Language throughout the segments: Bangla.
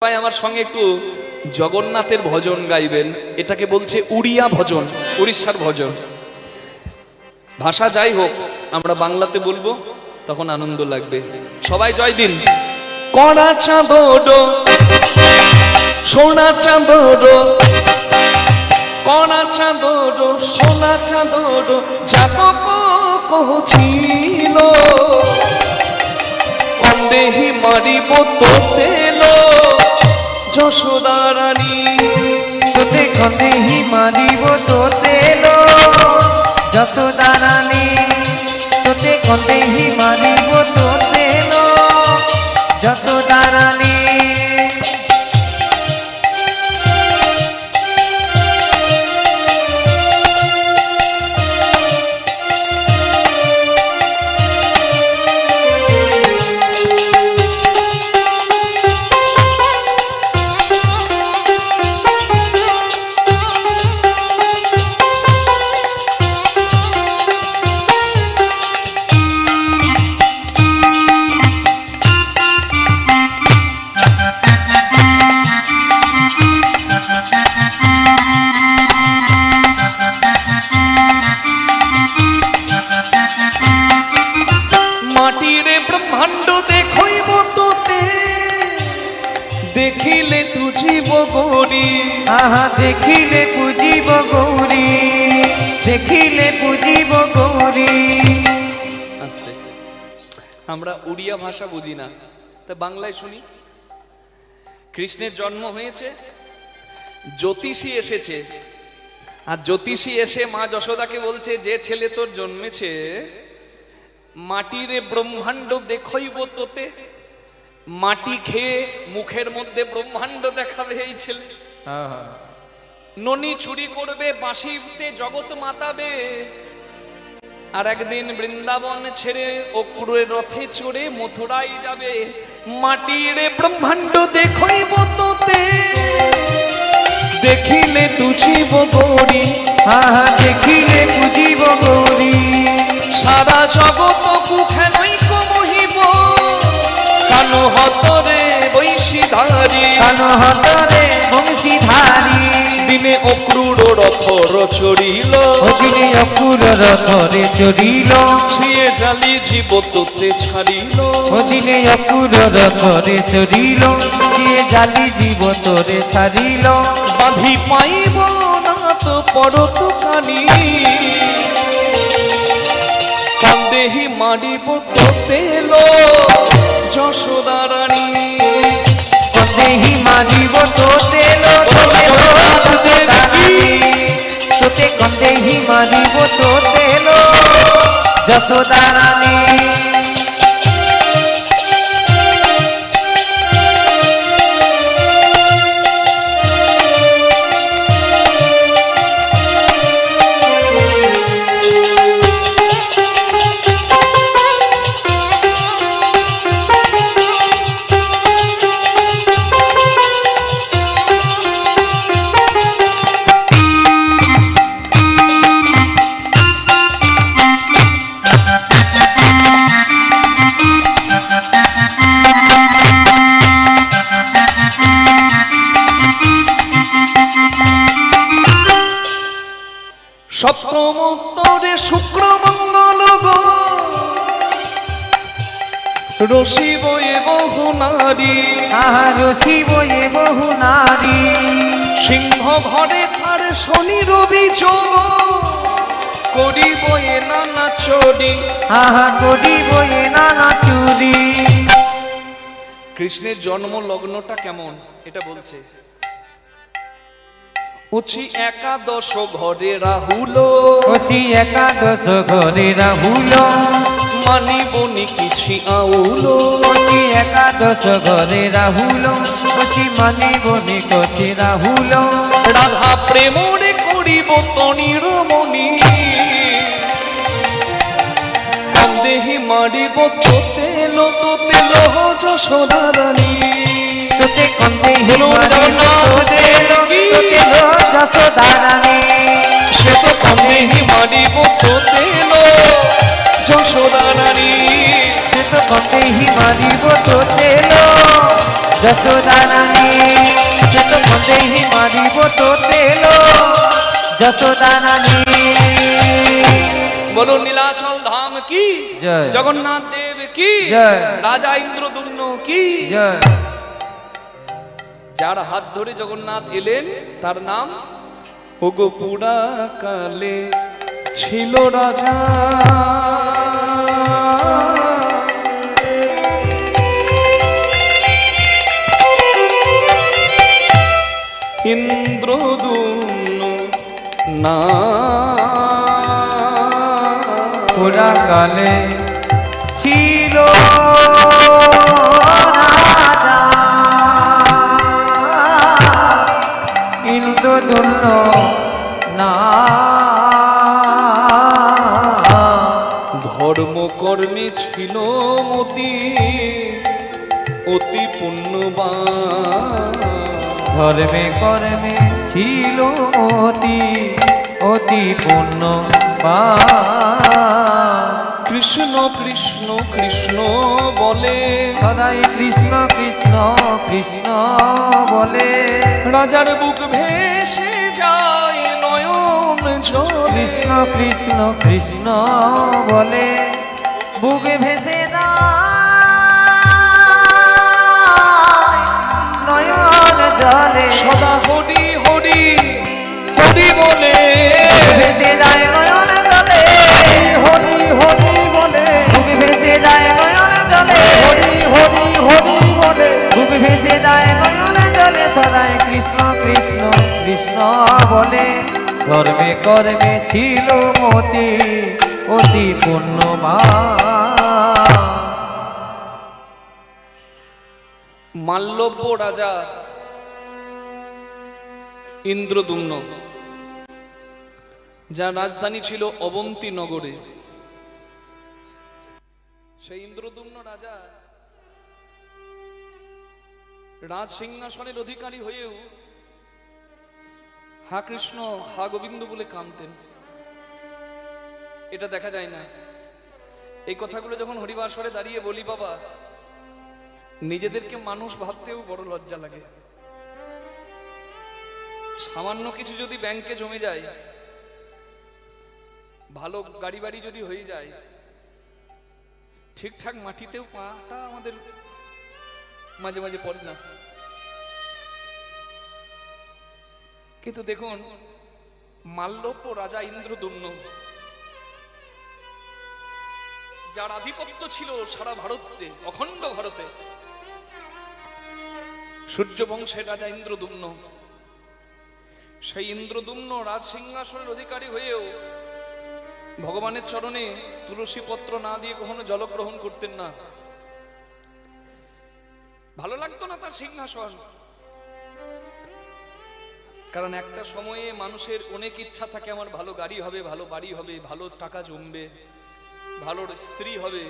ভাই আমার সঙ্গে একটু জগন্নাথের ভজন গাইবেন। এটাকে বলছে উড়িয়া ভজন, উড়িষ্যার ভজন। ভাষা যাই হোক আমরা বাংলাতে বলবো, তখন আনন্দ লাগবে। সবাই জয় দিন। কড়া চাঁদো সোনা চাঁদো, কড়া চাঁদো সোনা চাঁদো, জাতক কহছিল কন্দেহি মারিব তোতেল যশোদা রানী, তোতে কন্দেহি মারিব তোতেল যশোদা রানী, তোতে কন্দেহি মারিব তোতেল যশোদা রানী। দেখিলে তুজিব গৌরী, আহা দেখিলে পুজিব গৌরী, দেখিলে পুজিব গৌরী। আস্তে, আমরা উড়িয়া ভাষা বুঝি না, তা বাংলায় শুনি। কৃষ্ণের জন্ম হয়েছে, জ্যোতিষী এসেছে, আর জ্যোতিষী এসে মা যশোদাকে বলছে, যে ছেলে তোর জন্মেছে মাটিরে ব্রহ্মাণ্ড দেখইব তোতে। মাটি খেয়ে মুখের মধ্যে ব্রহ্মাণ্ড দেখাবে এই ছেলে। ননি চুরি করবে, বাঁশিতে জগৎ মাতাবে, আর একদিন বৃন্দাবন ছেড়ে অক্রুরের রথে চড়ে মথুরাই যাবে। মাটির ব্রহ্মাণ্ড দেখইব তোতে, দেখিলে তুজিব গৌরী, আহা দেখিলে পুজিব গৌরী। সারা জগৎ কুখেনৈক মহিব, কানু হতরে বৈশীধারী, কানু হতরে বংশীধারী। দিনে অক্রুর রথর চড়িল, দিনে অক্রুর রথরে চড়িল, সিয়ে জালি জীব তোতে ছাড়িল। দিনে অক্রুর রথরে চড়িল, সিয়ে জালি জীব তোরে ছাড়িল। বাঁধি পাইব না তো পরত কানি, কন্দেহি মারিব তোতেল যশোদা রানী। কন্দেহি মারিব তোতেল তোতে, কন্দেহি মারিব তোতেল যশোদা রানী। সপ্তম উত্তরে শুক্র মঙ্গল গো, রসিব এ বহু নারী, আহা রসিব এ বহু নারী। সিংহ ঘরে তার শনি রবি যোগ, করিব এ নানা চুরি, আহা করিব এ নানা চুরি। কৃষ্ণের জন্ম লগ্নটা কেমন এটা বলছে। উচি একাদশ ঘরে রাহুল, অতি একাদশ ঘরে রাহুল, মানিবনি কিছু আউল। অতি একাদশ ঘরে রাহুল, অতি মানিবনি কচি রাহুল। রাধা প্রেমরে করিব তনির মণি, কন্দেহি মারিব তোতেল তোতেল যশোদা রানী। তোতে কন্দেহি মারিব তোতেল তোতেল যশোদা রানী। সে তো কন্দেহি মারিব তোতেল যশোদা রানী, সে তো কন্দেহি মারিব তোতেল যশোদা রানী। যশোদা রানী। বলুন নীলাচল ধাম কি জয়। জগন্নাথ দেব কি জয়। রাজা ইন্দ্রদুম্ন কি জয়। যার হাত ধরে জগন্নাথ এলেন তার নাম ওগো পুরা কালে ছিল রাজা ইন্দ্রদুম্ন না পুরা কালে ছিল রাজা ইন্দ্রদুম্ন না। ধর্মকর্মে ছিল মতি অতি পুণ্যবান ধর্মে কর্মে ছিল অতি অতি পুণ্যবান। কৃষ্ণ কৃষ্ণ কৃষ্ণ বলে সদাই কৃষ্ণ কৃষ্ণ কৃষ্ণ বলে রাজার বুক ভেসে যায় নয়ন জলে কৃষ্ণ কৃষ্ণ কৃষ্ণ বলে বুক ভেসে যায় নয়ন জলে সদা হরি হরি হরি বলে ভেসে যায় নয়ন জলে হরি হরি বলে বুক ভেসে যায় নয়ন জলে হরি হরি হরি বলে বুক ভেসে যায় নয়ন জলে সদাই কৃষ্ণ কৃষ্ণ কৃষ্ণ বলে ধর্মে কর্মে ছিল মতি অতি পুণ্যবান। মাল্যব্য রাজা ইন্দ্রদুম্ন যার রাজধানী ছিল অবন্তী নগরে সেই ইন্দ্রদুম্ন রাজা রাজ সিংহাসনের অধিকারী হয়েও হা কৃষ্ণ হা গোবিন্দ বলে কাঁদতেন। এটা দেখা যায় না। এই কথাগুলো যখন হরিবাসরে দাঁড়িয়ে বলি বাবা, নিজেদেরকে মানুষ ভাবতেও বড় লজ্জা লাগে। সামান্য কিছু যদি ব্যাংকে জমে যায়, ভালো গাড়ি বাড়ি যদি হয়ে যায়, ঠিকঠাক মাটিতেও পাটা আমাদের মাঝে মাঝে পড়ে না। কিন্তু দেখুন মাল্যব্য রাজা ইন্দ্রদুম্ন যার আধিপত্য ছিল সারা ভারতে, অখণ্ড ভারতে, সূর্য বংশের রাজা ইন্দ্রদুম্ন, সেই ইন্দ্রদুম্ন রাজ সিংহাসনের অধিকারী হয়েও ভগবানের চরণে তুলসী পত্র না দিয়ে কখনো জলগ্রহণ করতেন না। ভালো লাগতো না তার সিংহাসন, কারণ একটা সময়ে মানুষের অনেক ইচ্ছা থাকে আমার ভালো গাড়ি হবে, ভালো বাড়ি হবে, ভালো টাকা জমবে, ভালো স্ত্রী হবে,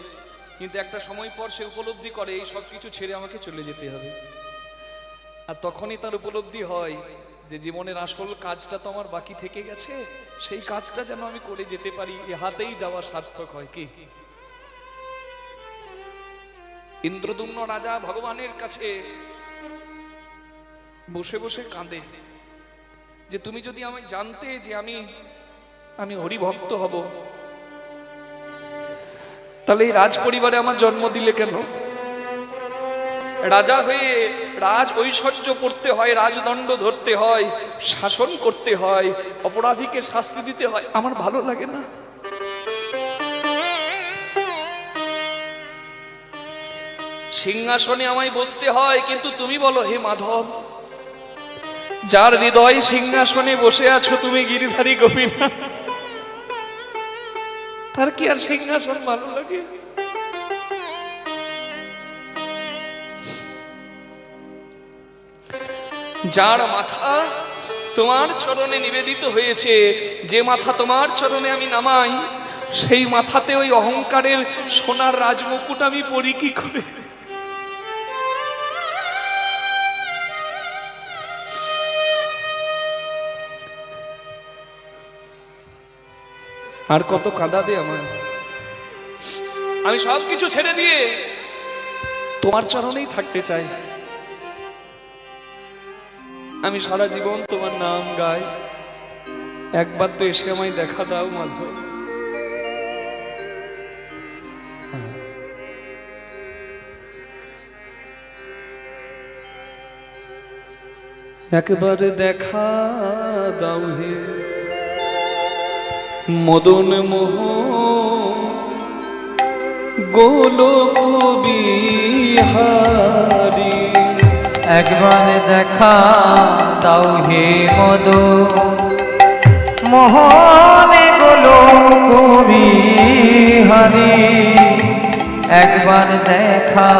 কিন্তু একটা সময় পর সে উপলব্ধি করে এই সব কিছু ছেড়ে আমাকে চলে যেতে হবে। আর তখনই তার উপলব্ধি হয় যে জীবনের আসল কাজটা তো আমার বাকি থেকে গেছে, সেই কাজটা যেন আমি করে যেতে পারি, এ হাতেই যাওয়া সার্থক হয়। কি ইন্দ্রদুম্ন রাজা ভগবানের কাছে বসে বসে কাঁদে যে তুমি যদি আমি জানতে যে আমি হরিভক্ত হব, তাহলে এই রাজ পরিবারে আমার জন্ম দিলে কেন? রাজা হয়ে রাজ ঐশ্বর্য পড়তে হয়, রাজদণ্ড ধরতে হয়, শাসন করতে হয়, অপরাধীকে শাস্তি দিতে হয়, আমার ভালো লাগে না। সিংহাসনে আমায় বসতে হয়, কিন্তু তুমি বলো হে মাধব, যার হৃদয় সিংহাসনে বসে আছো তুমি গিরিধারী গোপীনাথ, তার কি আর সিংহাসন ভালো লাগে? যার মাথা তোমার চরণে নিবেদিত হয়েছে, যে মাথা তোমার চরণে আমি নামাই, সেই মাথাতে ওই অহংকারের সোনার রাজমুকুট আমি পরি কি করে? আর কত কাঁদাবে আমার? আমি সবকিছু ছেড়ে দিয়ে তোমার চরণেই থাকতে চাই। আমি সারা জীবন তোমার নাম গাই, একবার তো এসে আমায় দেখা দাও মাধব। একবার দেখা দাও হে মদন মোহ গোলক বিহারী। একবার দেখা দাও হে মদ মোহনে গোলক বিহারী। একবার দেখা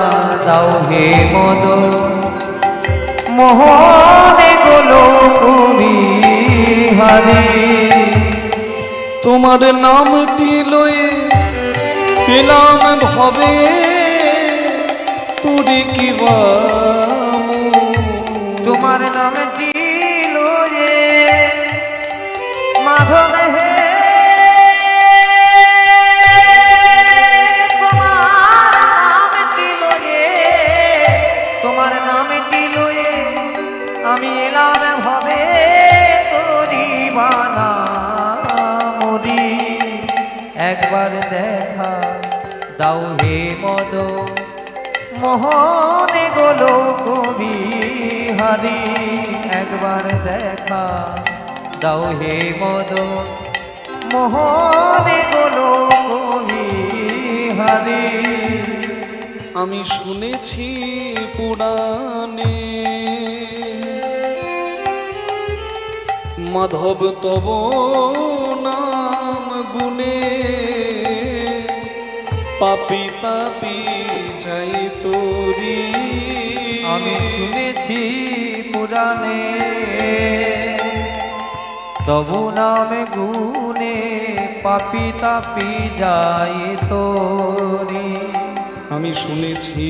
দাও হে মদ মোহনে গোলক বিহারী। তোমার নামটি লয়ে পেলাম ভবে তোরে কি বামু। তোমার নামটি লয়ে মাধব হে তোমার নামটি লয়ে আমি এলাম ভবে তোরি বানা মরি। একবার দেখা দাও হে মদ মোহনে গোলক বিহারী। একবার দেখা দাও হে মদ মোহনে গোলক বিহারী। আমি শুনেছি পুরাণে মাধব তব নাম গুণে পাপি তাপি যাই তোরি। আমি শুনেছি পুরাণে তবু নামে গুণে পাপি তাপি যায় তোরি। আমি শুনেছি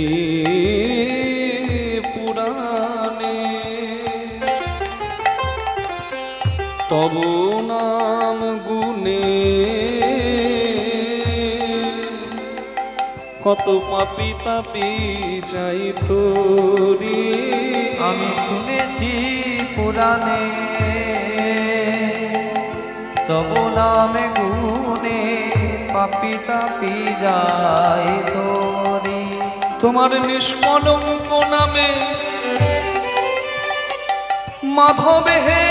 পুরাণে তব নাম গুণে কত পাপি তাপি যাই তোরি। আমি শুনেছি পুরাণে তবু নামে গুণে পাপি তাপি যায় তোরি। তোমার নিষ্কলঙ্ক নামে মাধবে হে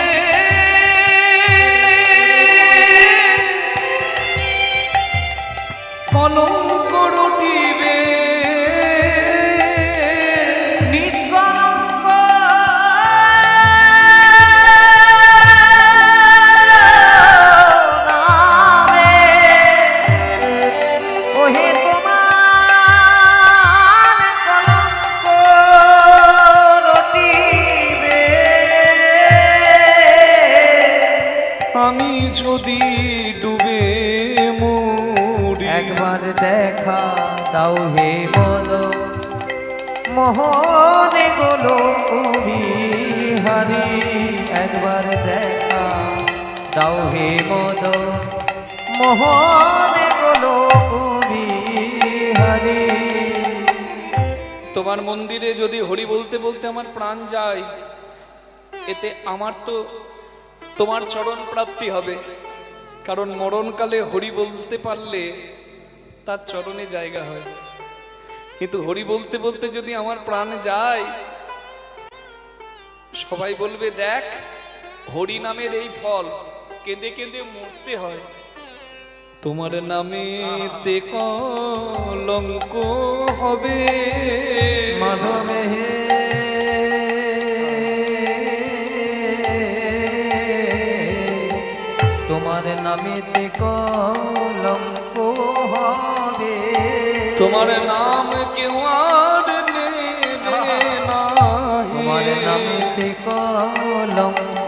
কলঙ্ক রটিবে। নিষ্কলঙ্ক নামে ওহে তোমার কলঙ্ক রটিবে। আমি যদি ডুবে মরি। একবার দেখা দাও হে মদ মোহনে গোলক বিহারী। একবার দেখা দাও হে মদ মোহনে গোলক বিহারী। তোমার মন্দিরে যদি হরি বলতে বলতে আমার প্রাণ যায়, এতে আমার তো তোমার চরণ প্রাপ্তি হবে। কারণ মরণকালে হরি বলতে পারলে তার চরণে জায়গা হয়। কিন্তু হরি বলতে বলতে যদি আমার প্রাণ যায়, সবাই বলবে দেখ হরি নামের এই ফল, কেঁদে কেঁদে মরতে হয়। তোমার নামে তে কলঙ্ক হবে মাধবে হে তোমার নামেতে কলঙ্ক হবে। তোমার নাম কেউ আর নেবে না। তোমার নামেতে কলঙ্ক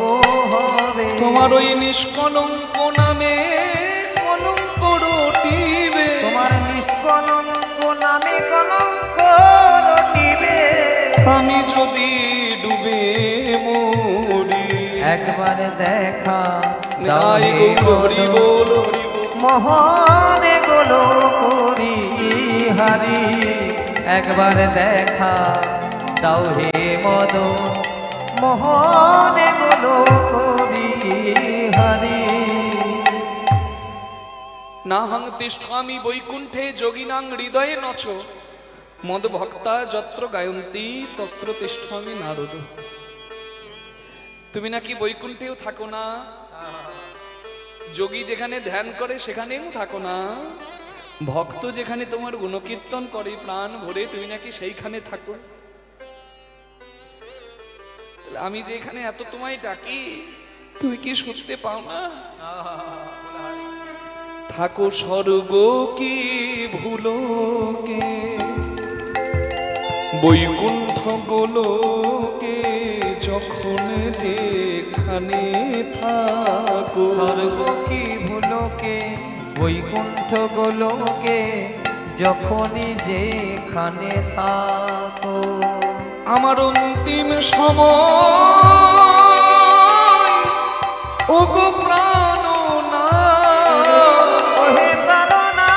হবে। তোমার ওই নিষ্কলঙ্ক নামে কলঙ্ক রটিবে। তোমার নিষ্কলঙ্ক নামে কলঙ্ক রটিবে। আমি যদি ডুবে মরি। একবার দেখা দাও নাই হে গৌর হরি মদ বল হরি বল। মোহনে গোলক বিহারী। একবার দেখা দাও হে মদ মোহনে গোলক বিহারী। না হং তিষ্ঠামি বৈকুণ্ঠে যোগিনাং হৃদয়ে নচ মদ ভক্তা যত্র গায়ন্তী তত্র তিষ্ঠামি নারদ। তুমি নাকি বৈকুণ্ঠেও থাকো না, যোগী যেখানে ধ্যান করে সেখানেও থাকো না, ভক্ত যেখানে তোমার গুণকীর্তন করে প্রাণ ভরে তুমি নাকি সেইখানে থাকো। তাহলে আমি যে এখানে এত তোমায় ডাকি তুমি কি শুনতে পাও না? থাকো স্বর্গ কি ভুলোকে বৈকুণ্ঠ গোলোকে যখন যেখানে থাকো। স্বর্গ কি ভুলোকে বৈকুণ্ঠ গোলোকে যখনই যেখানে থাকো। আমার অন্তিম সময় ও গো প্রাণনা, ওহে প্রাণনা,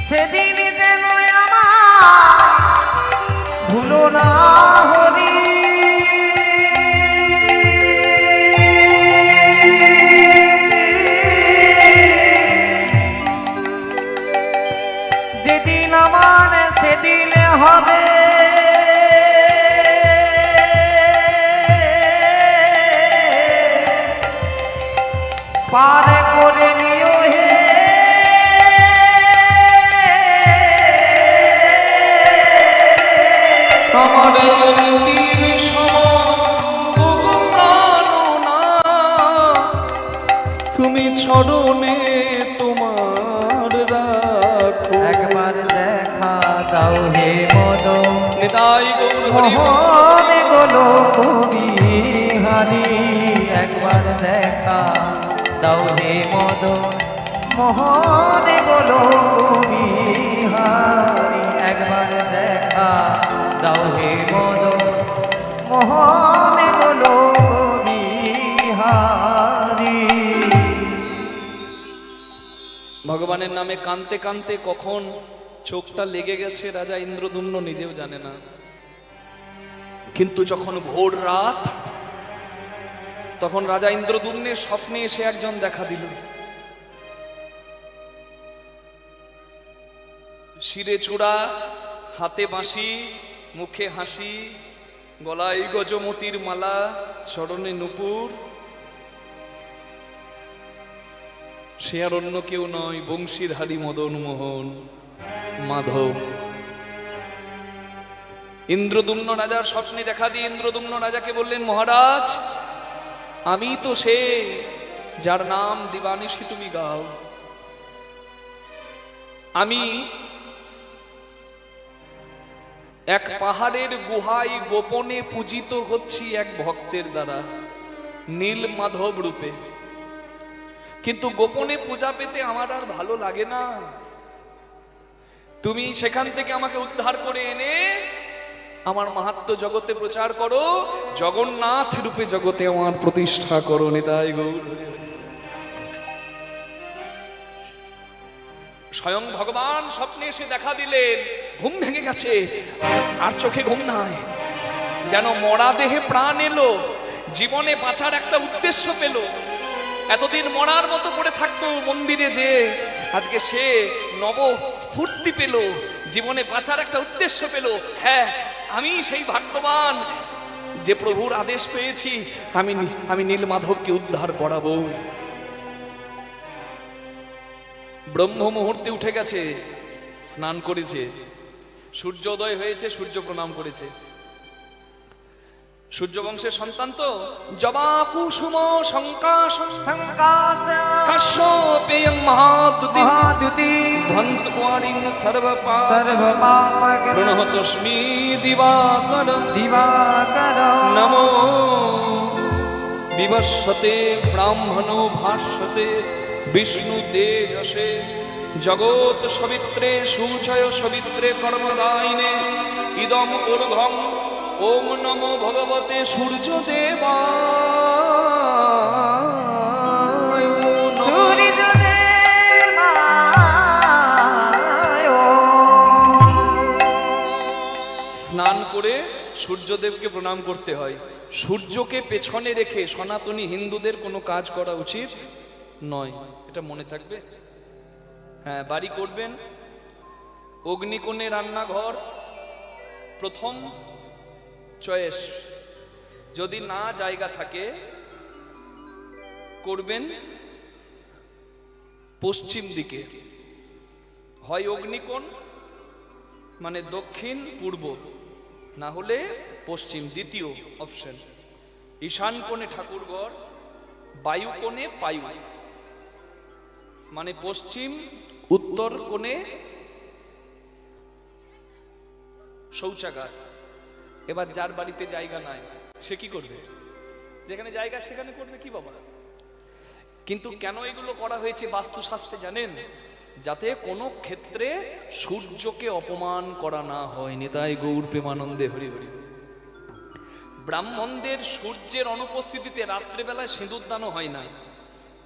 সেদিন যেন আমার ভুলো না হরি। যেদিন আমার সেদিন হবে পার করে নিও হে আমার অন্তিম সময় ও গো প্রাণনা, তুমি চরণে তোমার রাখো। একবার দেখা দাও হে মদন নিতাই গৌর হরি বল। মোহনে গোলো বিহারি। একবার দেখা দাও হে মদন মোহনে গোলো বিহারি। একবার দেখা দাও হে মদন মোহনে গোলো বিহারি। ভগবানের নামে কানতে কানতে কখন চোখটা লেগে গেছে রাজা ইন্দ্রদুম্ন নিজেও জানে না। কিন্তু যখন ভোর রাত তখন রাজা ইন্দ্রদুম্নের স্বপ্নে এসে একজন দেখা দিল। শিরে চূড়া, হাতে বাঁশি, মুখে হাসি, গলায় গজমতির মালা, চরণে নূপুর। সে আর অন্য কেউ নয়, বংশীধারী মদন মোহন মাধব। ইন্দ্রদুম্ন রাজার স্বপ্নে দেখা দিয়ে ইন্দ্রদুম্ন রাজাকে বললেন, মহারাজ আমি তো সে যার নাম দিবানিশি তুমি গাও। আমি এক পাহাড়ের গুহায় গোপনে পূজিত হচ্ছি এক ভক্তের দ্বারা নীল মাধব রূপে। কিন্তু গোপনে পূজা পেতে আমার আর ভালো লাগে না। তুমি সেখান থেকে আমাকে উদ্ধার করে এনে আমার মাহাত্ম্য জগতে প্রচার করো, জগন্নাথ রূপে জগতে আমার প্রতিষ্ঠা করো। নিতাই গৌর। স্বয়ং ভগবান স্বপ্নে এসে দেখা দিলেন। ঘুম ভেঙে গেছে, আর চোখে ঘুম নাই, যেন মরা দেহে প্রাণ এলো, জীবনে বাঁচার একটা উদ্দেশ্য পেল। এতদিন মরার মতো পড়ে থাকতো মন্দিরে, যে আজকে সে নব স্ফূর্তি পেল, জীবনে বাঁচার একটা উদ্দেশ্য পেল। হ্যাঁ, আমি সেই ভাগ্যবান যে প্রভুর আদেশ পেয়েছি, আমি নীলমাধবকে উদ্ধার করাবো। ব্রহ্ম মুহূর্তে উঠে গেছে, স্নান করেছে, সূর্যোদয় হয়েছে, সূর্য প্রণাম করেছে। সূর্য বংশের সন্তান তো, জবা কুসুম শঙ্কাশং কাশ্যপেয়ং মহাদ্যুতি ধ্বন্তওয়ারিং সর্বপাপ প্রণহতস্মি দিবাকর নমো বিবস্বতে ব্রাহ্মণো ভাষ্যতে বিষ্ণু তেজসে জগৎ সবিত্রে সূচয় সবিত্রে কর্মদায়িনে ইদম ঊর্ধ্বং ওম নমো ভগবতে সূর্যদেবায়। স্নান করে সূর্যদেবকে প্রণাম করতে হয়। সূর্যকে পেছনে রেখে সনাতনী হিন্দুদের কোনো কাজ করা উচিত নয়, এটা মনে থাকবে। হ্যাঁ, বাড়ি করবেন, অগ্নিকোণে রান্নাঘর প্রথম চয়েস। যদি না জায়গা থাকে করবেন পশ্চিম দিকে, হয় অগ্নিকোণ মানে দক্ষিণ পূর্ব, না হলে পশ্চিম দ্বিতীয় অপশন। ঈশান কোণে ঠাকুরঘর, বায়ু কোণে পায়ু মানে পশ্চিম, উত্তর কোণে শৌচাগার। এবার যার বাড়িতে জায়গা নাই সে কি করবে? যেখানে জায়গা সেখানে করবে কি বাবা। কিন্তু কেন এগুলো করা হয়েছে বাস্তুশাস্ত্রে জানেন? যাতে কোনো ক্ষেত্রে সূর্যকে অপমান করা না হয়। নিতাই গৌর প্রেমানন্দে হরি হরি। ব্রাহ্মণদের সূর্যের অনুপস্থিতিতে রাত্রেবেলায় সিঁদুরদানও হয় না।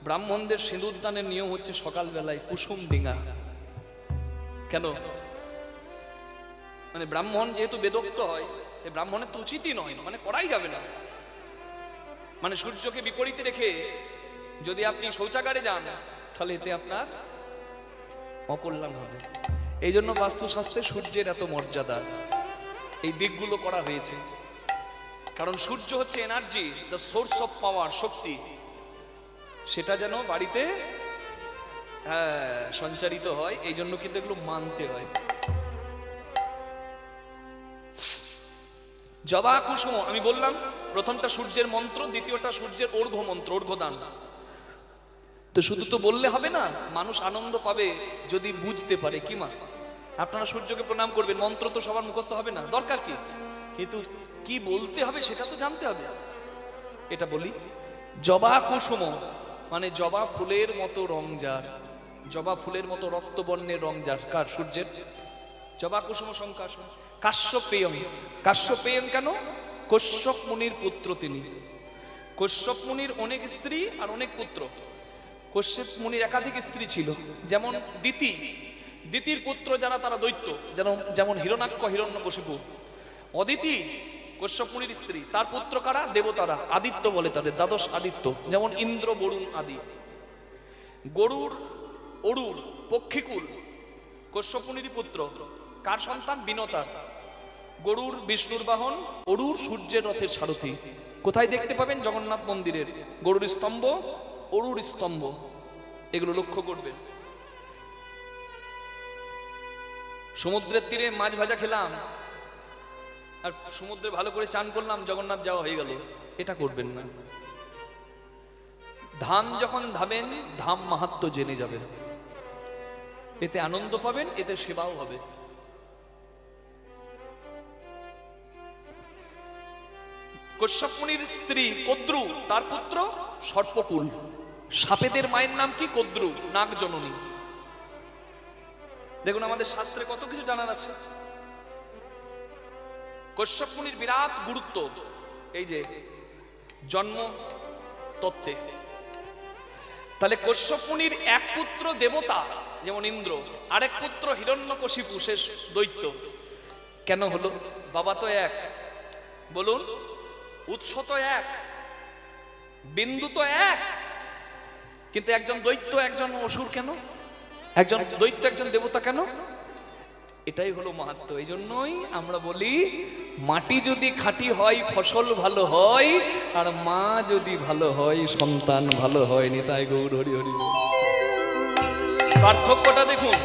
ব্রাহ্মণদের সিঁদুরদানের নিয়ম হচ্ছে সকালবেলায় কুসুম ডিঙা। কেন? মানে ব্রাহ্মণ যেহেতু বেদোক্ত হয়, তাই ব্রাহ্মণের তো উচিতই নয়, মানে করাই যাবে না। মানে সূর্যকে বিপরীতে রেখে যদি আপনি শৌচাগারে যান তাহলে এতে আপনার অকল্যাণ হবে। এই জন্য বাস্তুশাস্ত্রে সূর্যের এত মর্যাদা, এই দিকগুলো করা হয়েছে। কারণ সূর্য হচ্ছে energy, the source of power, শক্তি। সেটা যেন বাড়িতে সঞ্চারিত হয়, এই জন্য কিন্তু এগুলো মানতে হয়। জবা কুসুম আমি বললাম, প্রথমটা সূর্যের মন্ত্র, দ্বিতীয়টা সূর্যের অর্ঘ্য মন্ত্র, অর্ঘ্যদান। তো শুধু তো বললে হবে না, মানুষ আনন্দ পাবে যদি বুঝতে পারে। কি মা, আপনারা সূর্যকে প্রণাম করবেন, মন্ত্র তো সবার মুখস্থ হবে না, দরকার কি, কিন্তু কি বলতে হবে সেটা তো জানতে হবে। এটা বলি, জবা কুসুম মানে জবা ফুলের মতো রং যার, জবা ফুলের মতো রক্তবর্ণের রং যার, কার? সূর্যের। জবা কুসুম সংকাশ। কাশ্যপেয়ম, কাশ্যপেয়ম কেন? কশ্যপ মুনির পুত্র তিনি। কশ্যপ মুনির অনেক স্ত্রী আর অনেক পুত্র। কশ্যপ মুনির একাধিক স্ত্রী ছিল, যেমন দিতি, দিতির পুত্র যারা তারা দৈত্য, যেমন হিরণাক্ষ, হিরণ্যকশিপু। অদিতি কশ্যপ মুনির স্ত্রী, তার পুত্র কারা? দেবতারা, আদিত্য বলে তাদের, দ্বাদশ আদিত্য, যেমন ইন্দ্র, বরুণ আদি। গরুর, অরুর, পক্ষীকুল কশ্যপ মুনির পুত্র। কার সন্তান? বিনতার। গরুর বিষ্ণুর বাহন, অরুর সূর্যের রথের সারথি। কোথায় দেখতে পাবেন? জগন্নাথ মন্দিরের গরুর স্তম্ভ, অরুর স্তম্ভ, এগুলো লক্ষ্য করবেন। সমুদ্রের তীরে মাছ ভাজা খেলাম আর সমুদ্রে ভালো করে চান করলাম, জগন্নাথ যাওয়া হয়ে গেল, এটা করবেন না। ধাম যখন ধাবেন, ধাম মাহাত্ম্য জেনে যাবেন, এতে আনন্দ পাবেন, এতে সেবাও হবে। কশ্যপ মুনির স্ত্রী কদ্রু, তার পুত্র সর্পকুল। সাপেদের মায়ের নাম কি? কদ্রু, নাগ জননী। দেখুন আমাদের শাস্ত্রে কত কিছু জানার আছে। কশ্যপ মুনির বিরাট গুরুত্ব এই যে জন্ম তত্ত্বে। তাহলে কশ্যপ মুনির এক পুত্র দেবতা যেমন ইন্দ্র, আরেক পুত্র হিরণ্যকশিপু, শেষ দৈত্য। কেন হলো? বাবা তো এক, বলুন, উৎস তো এক, বিন্দু তো এক, কিন্তু একজন দৈত্য একজন অসুর কেন? একজন দৈত্য একজন দেবতা কেন? এটাই হলো মাহাত্ম্য। এই জন্যই আমরা বলি মাটি যদি খাঁটি হয় ফসল ভালো হয়, আর মা যদি ভালো হয় সন্তান ভালো হয়। নিতাই গৌর হরি হরি। পার্থক্যটা দেখুন।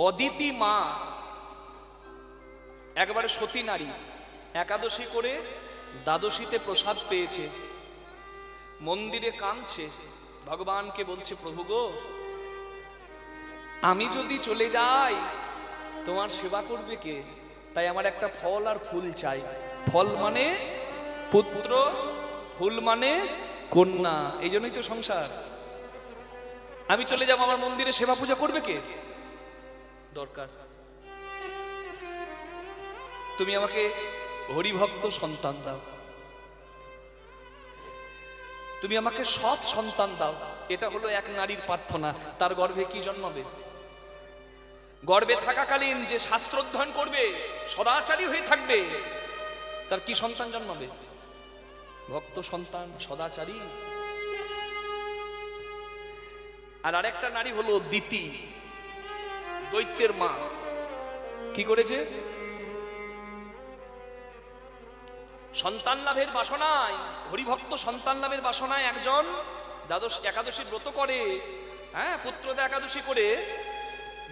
অদিতি মা একবারে সতী নারী, একাদশী করে দ্বাদশীতে প্রসাদ পেয়েছে, মন্দিরে কাঁদছে, ভগবানকে বলছে, প্রভু গো, আমি যদি চলে যাই তোমার সেবা করবে কে? তাই আমার একটা ফল আর ফুল চাই। ফল মানে পুত্র, ফুল মানে কন্যা, এই জন্যই তো সংসার। আমি চলে যাব, আমার মন্দিরে সেবা পূজা করবে কে? দরকার তুমি আমাকে হরিভক্ত সন্তান দাও, তুমি আমাকে সৎ সন্তান দাও। এটা হলো এক নারীর প্রার্থনা। তার গর্ভে কি জন্মাবে? গর্ভে থাকাকালীন যে শাস্ত্র অধ্যয়ন করবে, সদাচারী হয়ে থাকবে, তার কি সন্তান জন্মাবে? ভক্ত সন্তান, সদাচারী। আর আরেকটা নারী হলো দিতি, দৈত্যের মা। কি করেছে? সন্তান লাভের বাসনায়, হরিভক্ত সন্তান লাভের বাসনায় একজন একাদশী ব্রত করে, হ্যাঁ, পুত্রদা একাদশী করে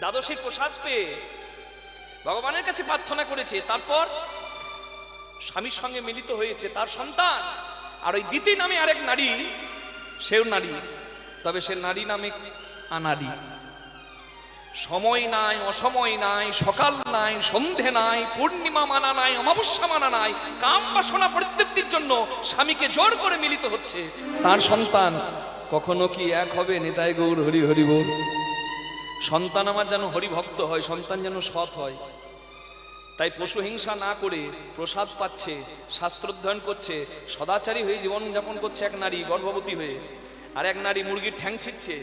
দ্বাদশী প্রসাদ পেয়ে ভগবানের কাছে প্রার্থনা করেছে, তারপর স্বামীর সঙ্গে মিলিত হয়েছে, তার সন্তান। আর ওই দিতি নামে আরেক নারী, সেও নারী, তবে সে নারী নামে আনাড়ি। সময় নাই, অসময় নাই, সকাল নাই, সন্ধে নাই, পূর্ণিমা মানা নাই, অমাবস্যা মানা নাই, কাম বাসনা পরিতৃপ্তির জন্য স্বামীকে জোর করে মিলিত হচ্ছে। তার সন্তান কখনো কি এক হবে? নিতাই গৌর হরি হরি বল। সন্তান আমার যেন হরিভক্ত হয়, সন্তান যেন সৎ হয়। তাই পশু হিংসা না করে প্রসাদ পাচ্ছে, শাস্ত্রোধ্যয়ন করছে, সদাচারী হয়ে জীবনযাপন করছে এক নারী গর্ভবতী হয়ে। আর এক নারী মুরগির ঠ্যাং ছিচ্ছে,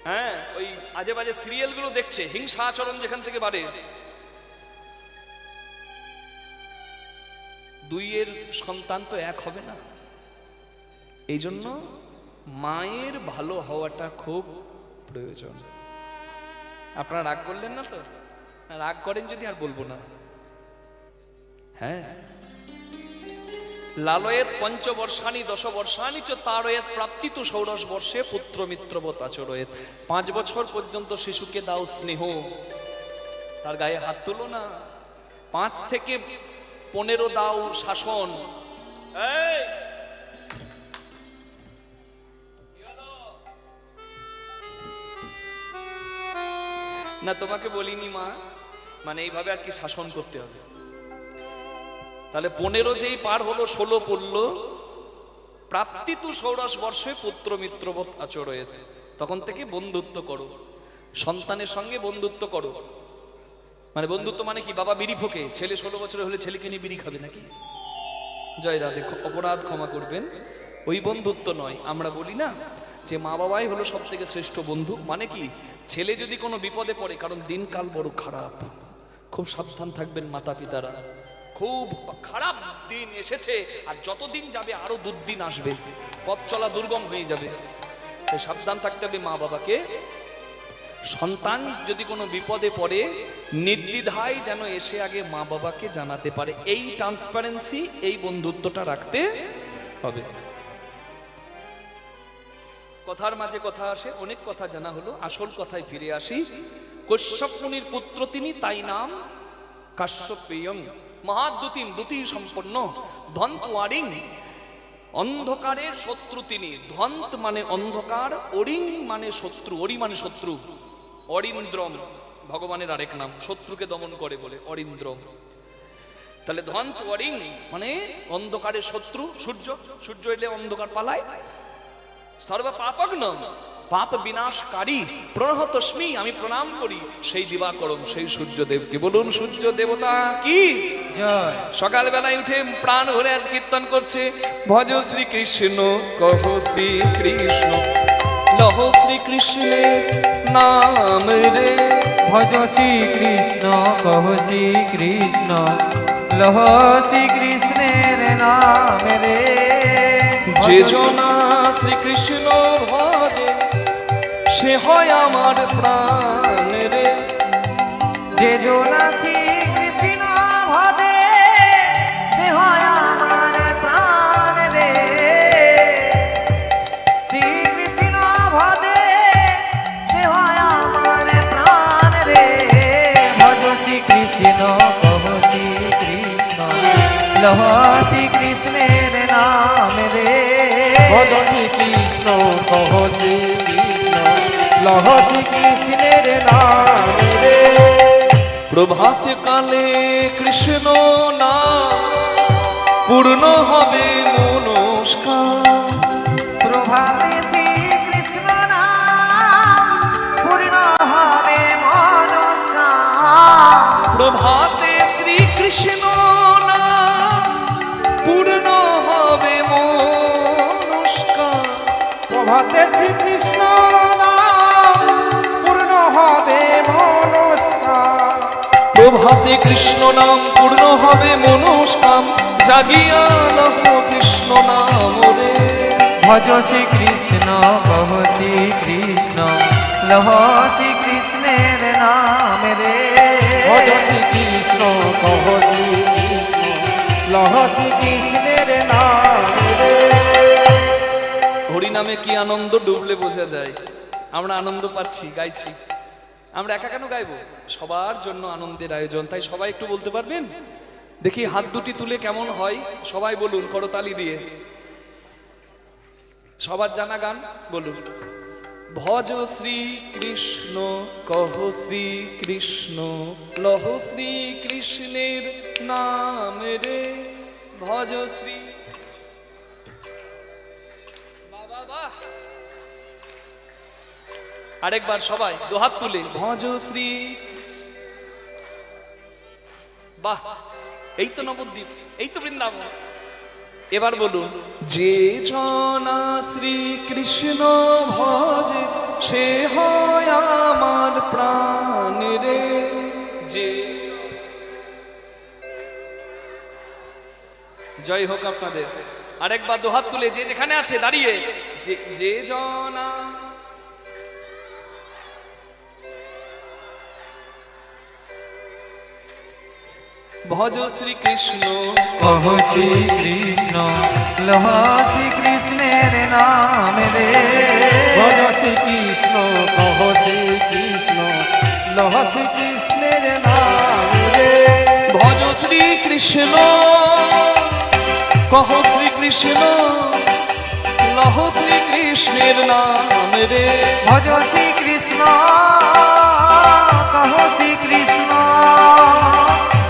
হ্যাঁ, ওই আজে বাজে সিরিয়াল গুলো দেখছে, হিংসা আচরণ যেখান থেকে বাড়ে। দুইয়ের সন্তান তো এক হবে না। এই জন্য মায়ের ভালো হওয়াটা খুব প্রয়োজন। আপনারা রাগ করলেন না তো? রাগ করেন যদি আর বলবো না। হ্যাঁ, লালয়েত পঞ্চবর্ষানি দশবর্ষানি চ তারয়েত প্রাপ্তি তো ষোড়শ বর্ষে পুত্র মিত্রবত আচরয়েত। 5 বছর পর্যন্ত শিশুকে দাও স্নেহ, তার গায়ে হাত তুলো না। 5 থেকে 15 দাও শাসন। এই না, তোমাকে বলিনি মা, মানে এইভাবে আর কি শাসন করতে হবে। তাহলে 15 যেই পার হলো, 16 পড়লো, প্রাপ্তি তু ষোড়শ বর্ষে পুত্র মিত্রবৎ আচরয়েত। তখন থেকে বন্ধুত্ব করো, সন্তানের সঙ্গে বন্ধুত্ব করো। মানে বন্ধুত্ব মানে কি? বাবা বিড়ি ফোকে, ছেলে 16 বছর হলে ছেলেকে নিয়ে বিড়ি খাবে নাকি? জয় রাধে, অপরাধ ক্ষমা করবেন, ওই বন্ধুত্ব নয়। আমরা বলি না যে মা বাবাই হলো সব থেকে শ্রেষ্ঠ বন্ধু। মানে কি? ছেলে যদি কোনো বিপদে পড়ে, কারণ দিনকাল বড় খারাপ, খুব সাবধান থাকবেন মাতা পিতারা। খুব খারাপ দিন এসেছে, আর যতদিন যাবে আরো দুর্দিন আসবে, পথ চলা দুর্গম হয়ে যাবে। তাই সাবধান থাকতে হবে মা বাবাকে। সন্তান যদি কোনো বিপদে পড়ে, নির্দ্বিধায় যেন এসে আগে মা বাবাকে জানাতে পারে। এই ট্রান্সপারেন্সি, এই বন্ধুত্বটা রাখতে হবে। কথার মাঝে কথা আসে, অনেক কথা জানা হলো, আসল কথায় ফিরে আসি। কশ্যপ মুনির পুত্র তিনি, তাই নাম কাশ্যপেয়ং। মহাদ্যুতিম, দ্যুতি সম্পন্ন, ধ্বন্ত ওয়ারিং, অন্ধকারের শত্রু তিনি। ধ্বন্ত মানে অন্ধকার, অরিং মানে শত্রু, অরি মানে শত্রু। অরিন্দ্রম ভগবানের আরেক নাম, শত্রুকে দমন করে বলে অরিন্দ্রম। তাহলে ধ্বন্ত ওয়ারিং মানে অন্ধকারের শত্রু। সূর্য, সূর্য এলে অন্ধকার পালায়। সর্ব পাপগ্ন, পাপ বিনাশকারী। প্রণহতস্মি, আমি প্রণাম করি সেই দিবাকরম, সেই সূর্যদেবকে। বলুন সূর্য দেবতা কি জয়। সকালবেলায় উঠে প্রাণ ভরে আজ কীর্তন করছে, ভজ শ্রীকৃষ্ণ কহ শ্রীকৃষ্ণ, লহ শ্রীকৃষ্ণের নাম রে। ভজ শ্রীকৃষ্ণ কহ শ্রীকৃষ্ণ, লহ শ্রীকৃষ্ণের নাম রে। যে জনা শ্রীকৃষ্ণ ভজে, সে হয় আমার প্রাণ রে। যে জনা শ্রীকৃষ্ণ ভজে, সে হয় আমার প্রাণ রে। শ্রীকৃষ্ণ ভজে, সে হয় আমার প্রাণ রে। ভজ শ্রীকৃষ্ণ কহ শ্রীকৃষ্ণ, লহ শ্রীকৃষ্ণের নাম রে। ভজ শ্রীকৃষ্ণ কহ শ্রীকৃষ্ণ, লহ শ্রীকৃষ্ণের নাম রে। প্রভাত কালে কৃষ্ণ নাম পূর্ণ হবে মনস্কার। প্রভাতে শ্রীকৃষ্ণ নাম পূর্ণ হবে মনস্কার। প্রভাতে শ্রীকৃষ্ণ নাম পূর্ণ হবে মনস্কার। প্রভাতে শ্রীকৃষ্ণ নাম পূর্ণ হবে মনস্কার। কৃষ্ণ নাম পূর্ণ হবে মনস্কাম, জাগিয়া লহ কৃষ্ণ নাম রে। ভজ শ্রী কৃষ্ণ কহ শ্রী কৃষ্ণ লহ শ্রী কৃষ্ণের নাম রে। ভজ শ্রী কৃষ্ণ কহ শ্রী কৃষ্ণ লহ শ্রী কৃষ্ণের নাম রে। হরি নামে কি আনন্দ, ডুবলে বোঝা যায়। আমরা আনন্দ পাচ্ছি, গাইছি। আমরা একা কেন গাইবো? সবার জন্য আনন্দের আয়োজন, তাই সবাই একটু বলতে পারবেন? দেখি হাত দুটি তুলে কেমন হয়, সবাই বলুন করতালি দিয়ে। সবার জানা গান বলুন। ভজ শ্রী কৃষ্ণ কহ শ্রী কৃষ্ণ লহ শ্রী কৃষ্ণের নাম রে। ভজ শ্রী, বাবা বাহ। আরেকবার সবাই দুহাত তুলে ভজ শ্রী। বাহ, এই তো নবদ্বীপ, এই তো বৃন্দাবন। এবার বলুন, যে জনা শ্রী কৃষ্ণ ভজে সে হয় আমার প্রাণ রে। যে, জয় হোক আপনাদের। আরেকবার দুহাত তুলে যে যেখানে আছে দাঁড়িয়ে, যে জনা। ভজ শ্রী কৃষ্ণ কহ শ্রী কৃষ্ণ লহ শ্রী কৃষ্ণের নাম রে। ভজ শ্রী কৃষ্ণ কহ শ্রী কৃষ্ণ লহ শ্রী কৃষ্ণের নাম রে। ভজ শ্রী কৃষ্ণ কহ শ্রী কৃষ্ণ লহ শ্রী কৃষ্ণের নাম রে। ভজ শ্রী কৃষ্ণ কহ শ্রী কৃষ্ণ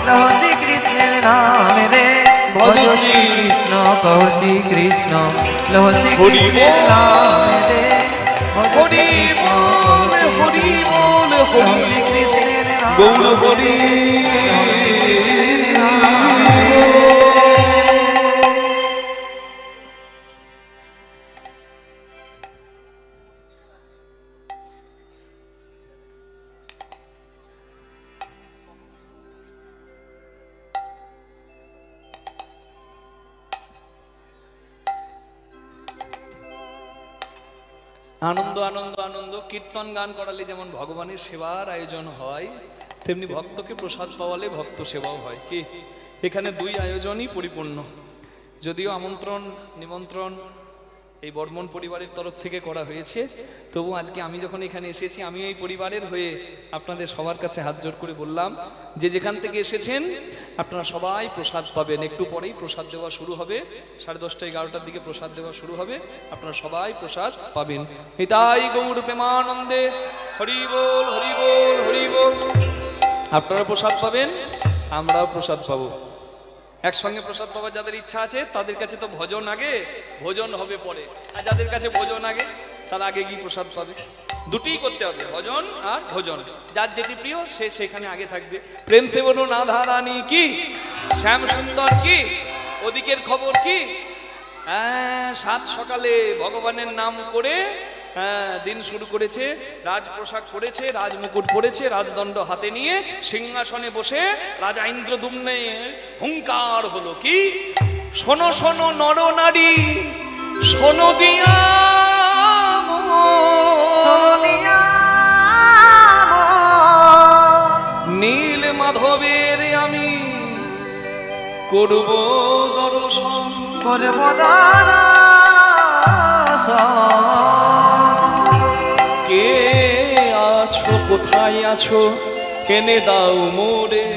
লহ শ্রী কৃষ্ণের নাম রে। ভজ শ্রী কৃষ্ণ কহ শ্রী কৃষ্ণ লহ শ্রী কৃষ্ণের নাম রে। হরি বল হরি বল হরি কৃষ্ণের নাম গৌর হরি। আনন্দ আনন্দ আনন্দ। কীর্তন গান করালে যেমন ভগবানের সেবার আয়োজন হয়, তেমনি ভক্তকে প্রসাদ পাওয়ালে ভক্ত সেবাও হয়। কি এখানে দুই আয়োজনই পরিপূর্ণ। যদিও আমন্ত্রণ নিমন্ত্রণ এই বর্মন পরিবারের তরফ থেকে করা হয়েছে, তবু আজকে আমি যখন এখানে এসেছি, আমি এই পরিবারের হয়ে আপনাদের সবার কাছে হাত জোড় করে বললাম যে যেখান থেকে এসেছেন আপনারা সবাই প্রসাদ পাবেন। একটু পরেই প্রসাদ দেওয়া শুরু হবে, 10:30 11টার দিকে প্রসাদ দেওয়া শুরু হবে। আপনারা সবাই প্রসাদ পাবেন। নিতাই গৌর প্রেমানন্দে হরি বল হরি বল হরি বল। আপনারা প্রসাদ পাবেন, আমরাও প্রসাদ পাবো। একসঙ্গে প্রসাদ পাওয়ার যাদের ইচ্ছা আছে তাদের কাছে তো ভজন আগে, ভোজন হবে পরে। আর যাদের কাছে ভোজন আগে, তারা আগে গিয়ে প্রসাদ পাবে। দুটিই করতে হবে, ভজন আর ভোজন। যার যেটি প্রিয় সে সেখানে আগে থাকবে। প্রেম সে বলুন রাধা রানী কি, শ্যাম সুন্দর কি, ওদিকের খবর কি। সাত সকালে ভগবানের নাম করে দিন শুরু করেছে। রাজপোশাক পরেছে, রাজমুকুট পরেছে, রাজদণ্ড হাতে নিয়ে সিংহাসনে বসে রাজা ইন্দ্রদ্যুম্নের হুঙ্কার হলো কি, শোনো শোনো নর নারী, শোনো দিয়া নীল মাধবের আমি করব দর্শন, করব দর্শন। কে আছো কোথায় আছো এনে দাও মোরে,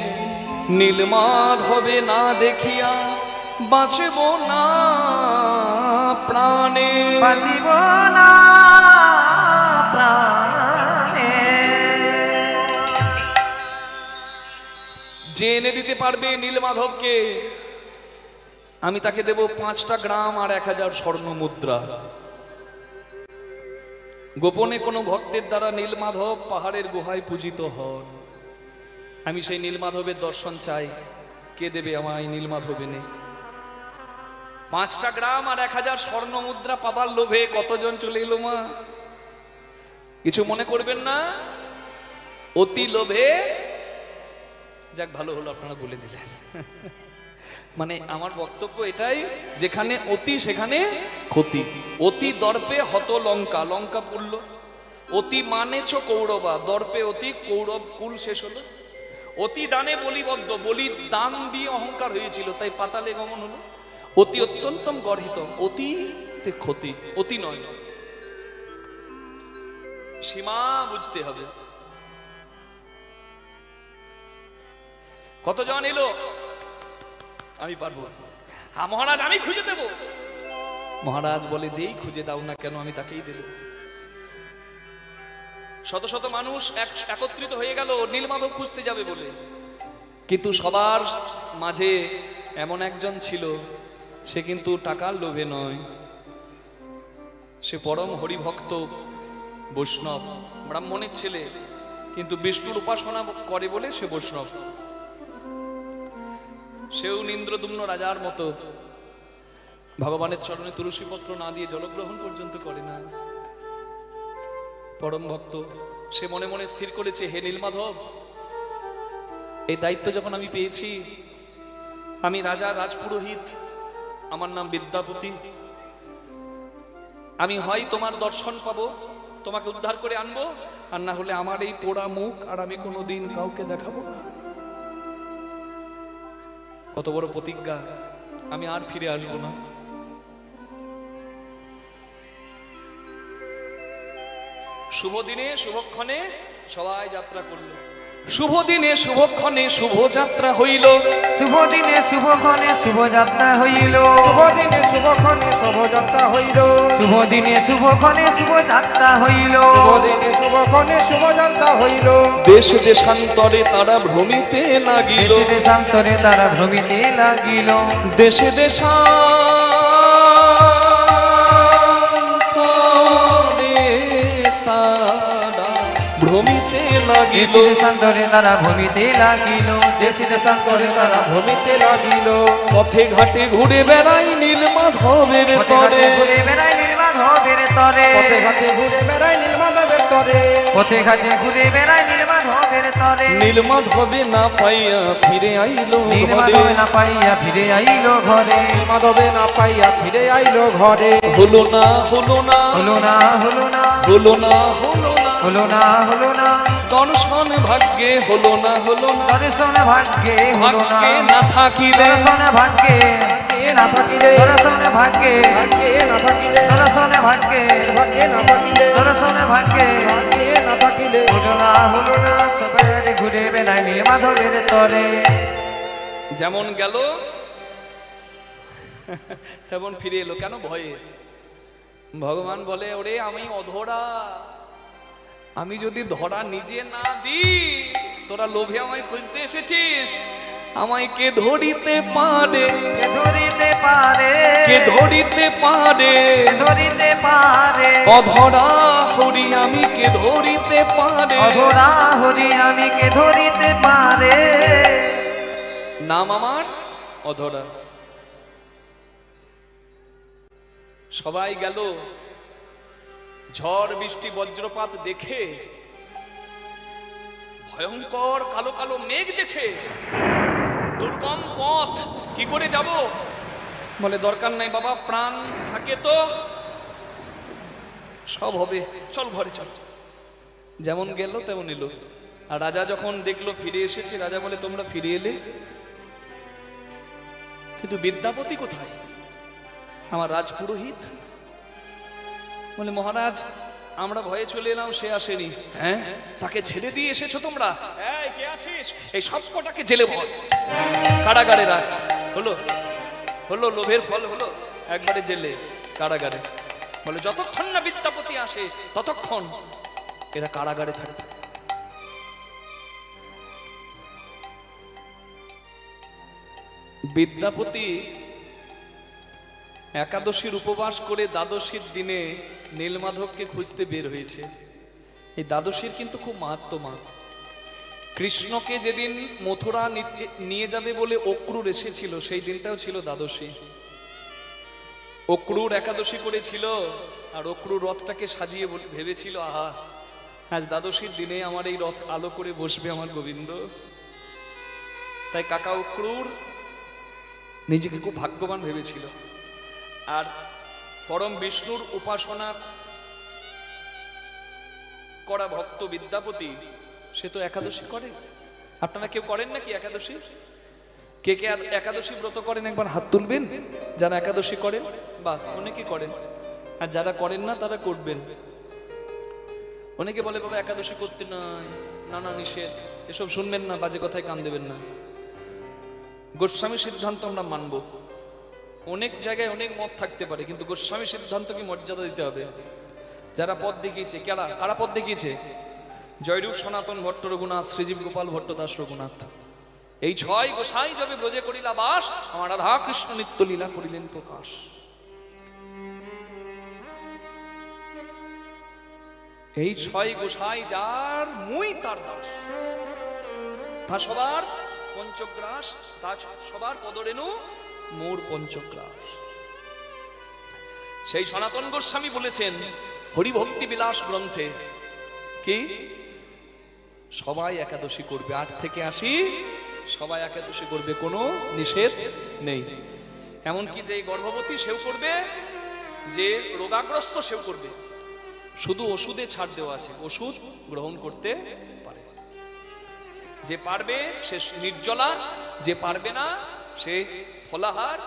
নীল মাধবে না দেখিয়া বাঁচব না প্রাণে, বাঁচিব না প্রাণে। যে এনে দিতে পারবে নীলমাধবকে, আমি তাকে দেব 5টা গ্রাম আর 1000 স্বর্ণ মুদ্রা। গোপনে কোনো ভক্তের দ্বারা নীলমাধব পাহাড়ের গুহায় পূজিত হন। আমি সেই নীলমাধবের দর্শন চাই। কে দেবে আমায় নীলমাধব এনে? 5টা গ্রাম আর 1000 স্বর্ণ মুদ্রা পাবার লোভে কতজন চলে এলো মা। কিছু মনে করবেন না, অতি লোভে যাক, ভালো হলো আপনারা বলে দিলেন। মানে আমার বক্তব্য এটাই, যেখানে অতি সেখানে ক্ষতি। অতি দর্পে হত লঙ্কা, লঙ্কা পুড়ল। অতি মানেছ কৌরবা, দর্পে অতি, কৌরব কুল শেষ হলো। অতি দানে বলিবদ্ধ, বলি দান দিয়ে অহংকার হয়েছিল, তাই পাতালে গমন হলো। অতি অত্যন্তম গর্হিত, অতিতে ক্ষতি, অতি নয়, সীমা বুঝতে হবে। কতজন এলো? আমি পারবো। হ্যাঁ মহারাজ, আমি খুঁজে দেব। মহারাজ বলে, যেই খুঁজে দাও না কেন আমি তাকেই দেব। শত শত মানুষ একত্রিত হয়ে গেল নীলমাধব খুঁজতে যাবে বলে, কিন্তু সবার মাঝে এমন একজন ছিল, সে কিন্তু টাকার লোভে নয়, সে পরম হরিভক্ত বৈষ্ণব, ব্রাহ্মণের ছেলে, কিন্তু বিষ্ণুর উপাসনা করে বলে সে বৈষ্ণব। সেও ইন্দ্রদুম্ন রাজার মতো ভগবানের চরণে তুলসী পত্র না দিয়ে জলগ্রহণ পর্যন্ত করে না, পরম ভক্ত। সে মনে মনে স্থির করেছে, হে নীলমাধব, এই দায়িত্ব যখন আমি পেয়েছি, আমি রাজা রাজপুরোহিত, আমার নাম বিদ্যাপতি, আমি হয় তোমার দর্শন পাবো, তোমাকে উদ্ধার করে আনবো, আর না হলে আমার এই পোড়া মুখ আর আমি কোনোদিন কাউকে দেখাবো না। কত বড় প্রতিজ্ঞা, আমি আর ফিরে আসবো না। শুভ দিনে শুভক্ষণে সবাই যাত্রা করলো। শুভ দিনে শুভক্ষণে শুভযাত্রা হইল। শুভ দিনে শুভক্ষণে শুভযাত্রা হইল। শুভ দিনে শুভক্ষণে শুভযাত্রা হইল। শুভ দিনে শুভক্ষণে শুভযাত্রা হইল। শুভ দিনে শুভক্ষণে শুভযাত্রা হইল। দেশ দেশান্তরে তারা ভ্রমিতে লাগিল। দেশে দেশান্তরে তারা ভ্রমিতে লাগিল। দেশে দেশান্তরে তারা ভ্রমিতে লাগিল। দেশে দেশান্তরে তারা ভ্রমিতে লাগিল। দেশে দেশান্তরে তারা ভ্রমিতে লাগিল। পথে ঘাটে ঘুরে বেড়াই নীলমাধবের পথে তরে। ঘাটে ঘুরে বেড়ায় নীলমাধবের তরে। পথে ঘাটে ঘুরে বেড়ায় নীলমাধবের তরে। পথে ঘাটে ঘুরে বেড়ায় নীলমাধবের তরে। নীলমাধবে না পাইয়া ফিরে আইলো ঘরে। নীলমাধবে না পাইয়া ফিরে আইল ঘরে। নীলমাধবে না পাইয়া ফিরে আইল ঘরে। হলো না হলো না হলো না হলো না হলো না হলো না হলো না হলো না দর্শন ভাগ্যে হলো না হলো না। দর্শন ভাগ্যে হলো না। ভাগ্যে না থাকিলে দর্শন ভাগ্যে ভাগ্যে না থাকিলে। দর্শন ভাগ্যে ভাগ্যে না থাকিলে। দর্শন ভাগ্যে ভাগ্যে না থাকিলে। দর্শন ভাগ্যে ভাগ্যে না থাকিলে। হলো না হলো না সবাই ঘুরে বেড়ায় নীলমাধবের তরে। যেমন গেল তেমন ফিরে এলো। কেন? ভয়ে। ভগবান বলে, ওরে আমি অধরা, আমি যদি ধরা নিজে না দিই, তোরা লোভে আমায় খুঁজতে এসেছিস, আমায় কে ধরিতে পারে? কে ধরিতে পারে? কে ধরিতে পারে? কে ধরিতে পারে? অধরা হরি আমি কে ধরিতে পারে? অধরা হরি আমি কে ধরিতে পারে? নাম আমার অধরা। সবাই গেল। ঝড় বৃষ্টি বজ্রপাত দেখে, ভয়ঙ্কর কালো কালো মেঘ দেখে, দুর্গম পথ, কি করে যাব? বলে, দরকার নাই বাবা, প্রাণ থাকে তো সব হবে, চল ঘরে চল। যেমন গেল তেমন এলো। আর রাজা যখন দেখলো ফিরে এসেছে, রাজা বলে, তোমরা ফিরে এলে, কিন্তু বিদ্যাপতি কোথায়, আমার রাজপুরোহিত? বলে, মহারাজ আমরা ভয়ে চলে এলাম, সে আসেনি। হ্যাঁ, তাকে ছেড়ে দিয়ে এসেছো তোমরা? এই কে আছিস? এই সব কটাকে জেলে ভর, কারাগারে রাখ। হলো হলো লোভের ফল হলো, একবারে জেলে, কারাগারে। বলে, যতক্ষণ না বিদ্যাপতি আসে ততক্ষণ এরা কারাগারে থাকবে। বিদ্যাপতি একাদশীর উপবাস করে দ্বাদশীর দিনে নীলমাধবকে খুঁজতে বের হয়েছে। এই দ্বাদশীর কিন্তু খুব মাহাত্ম্য। কৃষ্ণকে যেদিন মথুরা নিয়ে যাবে বলে অক্রুর এসেছিল, সেই দিনটাও ছিল দ্বাদশী। অক্রুর একাদশী করেছিল, আর অক্রুর রথটাকে সাজিয়ে ভেবেছিল, আহা, আজ দ্বাদশীর দিনে আমার এই রথ আলো করে বসবে আমার গোবিন্দ। তাই কাকা উক্রুর নিজেকে খুব ভাগ্যবান ভেবেছিল। আর পরম বিষ্ণুর উপাসনা করা ভক্ত বিদ্যাপতি সে তো একাদশী করে। আপনারা কেউ করেন নাকি একাদশী? কে কে একাদশী ব্রত করেন একবার হাত তুলবেন যারা একাদশী করেন। বা অনেকে করেন, আর যারা করেন না তারা করবেন। অনেকে বলে বাবা একাদশী করতে নাই, নানা নিষেধ, এসব শুনবেন না, বাজে কথায় কান দেবেন না। গোস্বামী সিদ্ধান্ত আমরা মানব। অনেক জায়গায় অনেক মত থাকতে পারে, কিন্তু গোস্বামী সিদ্ধান্তকে মর্যাদা দিতে হবে। যারা পথ দেখিয়েছে, কারা পথ দেখিয়েছে? জয়রূপ সনাতন ভট্ট রঘুনাথ, শ্রীজীব গোপাল ভট্ট দাস রঘুনাথ। এই 6 গোসাই যবে ব্রজে করিলা বাস, আমার রাধা কৃষ্ণ নিত্য লীলা করিলেন প্রকাশ। এই 6 গোসাই যার মুই তার দাস, তা সবার পঞ্চগ্রাস, তা সবার পদরেণু মোর পঞ্চগ্রাস। সেই সনাতন গোস্বামী বলেছেন হরিভক্তি বিলাস গ্রন্থে কি সবাই একাদশী করবে, 8 থেকে 80 সবাই একাদশী করবে, কোনো নিষেধ নেই। এমনকি যে গর্ভবতী সেও করবে, যে রোগাগ্রস্ত সেও করবে। শুধু ওষুধে ছাড় দেওয়া আছে, ওষুধ গ্রহণ করতে পারে। যে পারবে সে নির্জলা, যে পারবে না সে ফলাহার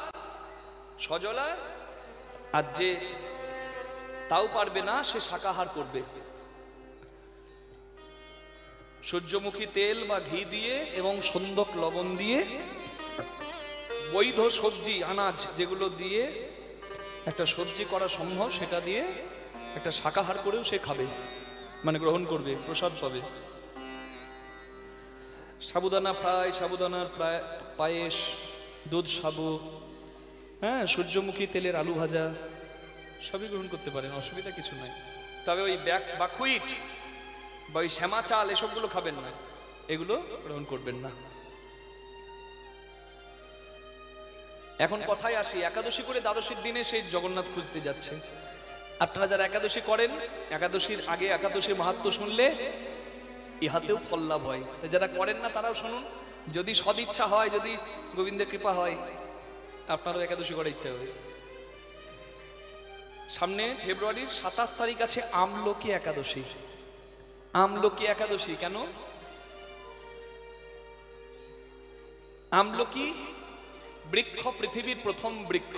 সজলা, আর যে তাও পারবে না সে শাকাহার করবে। সূর্যমুখী তেল বা ঘি দিয়ে এবং সন্দক লবণ দিয়ে, বৈধ সবজি আনাজ যেগুলো দিয়ে একটা সবজি করা সম্ভব, সেটা দিয়ে একটা শাকাহার করেও সে খাবে, মানে গ্রহণ করবে, প্রসাদ পাবে। সাবুদানা ফ্রাই, সাবুদানার পায়েস, দুধ সাবু, হ্যাঁ, সূর্যমুখী তেলের আলু ভাজা সবই গ্রহণ করতে পারেন, অসুবিধা কিছু নাই। তবে ওই বাকুইট বা ওই শ্যামা চাল এসবগুলো খাবেন না, এগুলো গ্রহণ করবেন না। এখন কথায় আসি, একাদশী করে দ্বাদশীর দিনে সেই জগন্নাথ খুঁজতে যাচ্ছে। আপনারা যারা একাদশী করেন, একাদশীর আগে একাদশীর মাহাত্ম্য শুনলে ইহাতেও ফল লাভ হয়। যারা করেন না তারাও শুনুন, যদি সদিচ্ছা হয়, যদি গোবিন্দের কৃপা হয়, আপনারও একাদশী করার ইচ্ছা হবে। সামনে ফেব্রুয়ারির 27 তারিখ আছে আমলকি একাদশী। আমলকি একাদশী কেন? আমলকি বৃক্ষ পৃথিবীর প্রথম বৃক্ষ।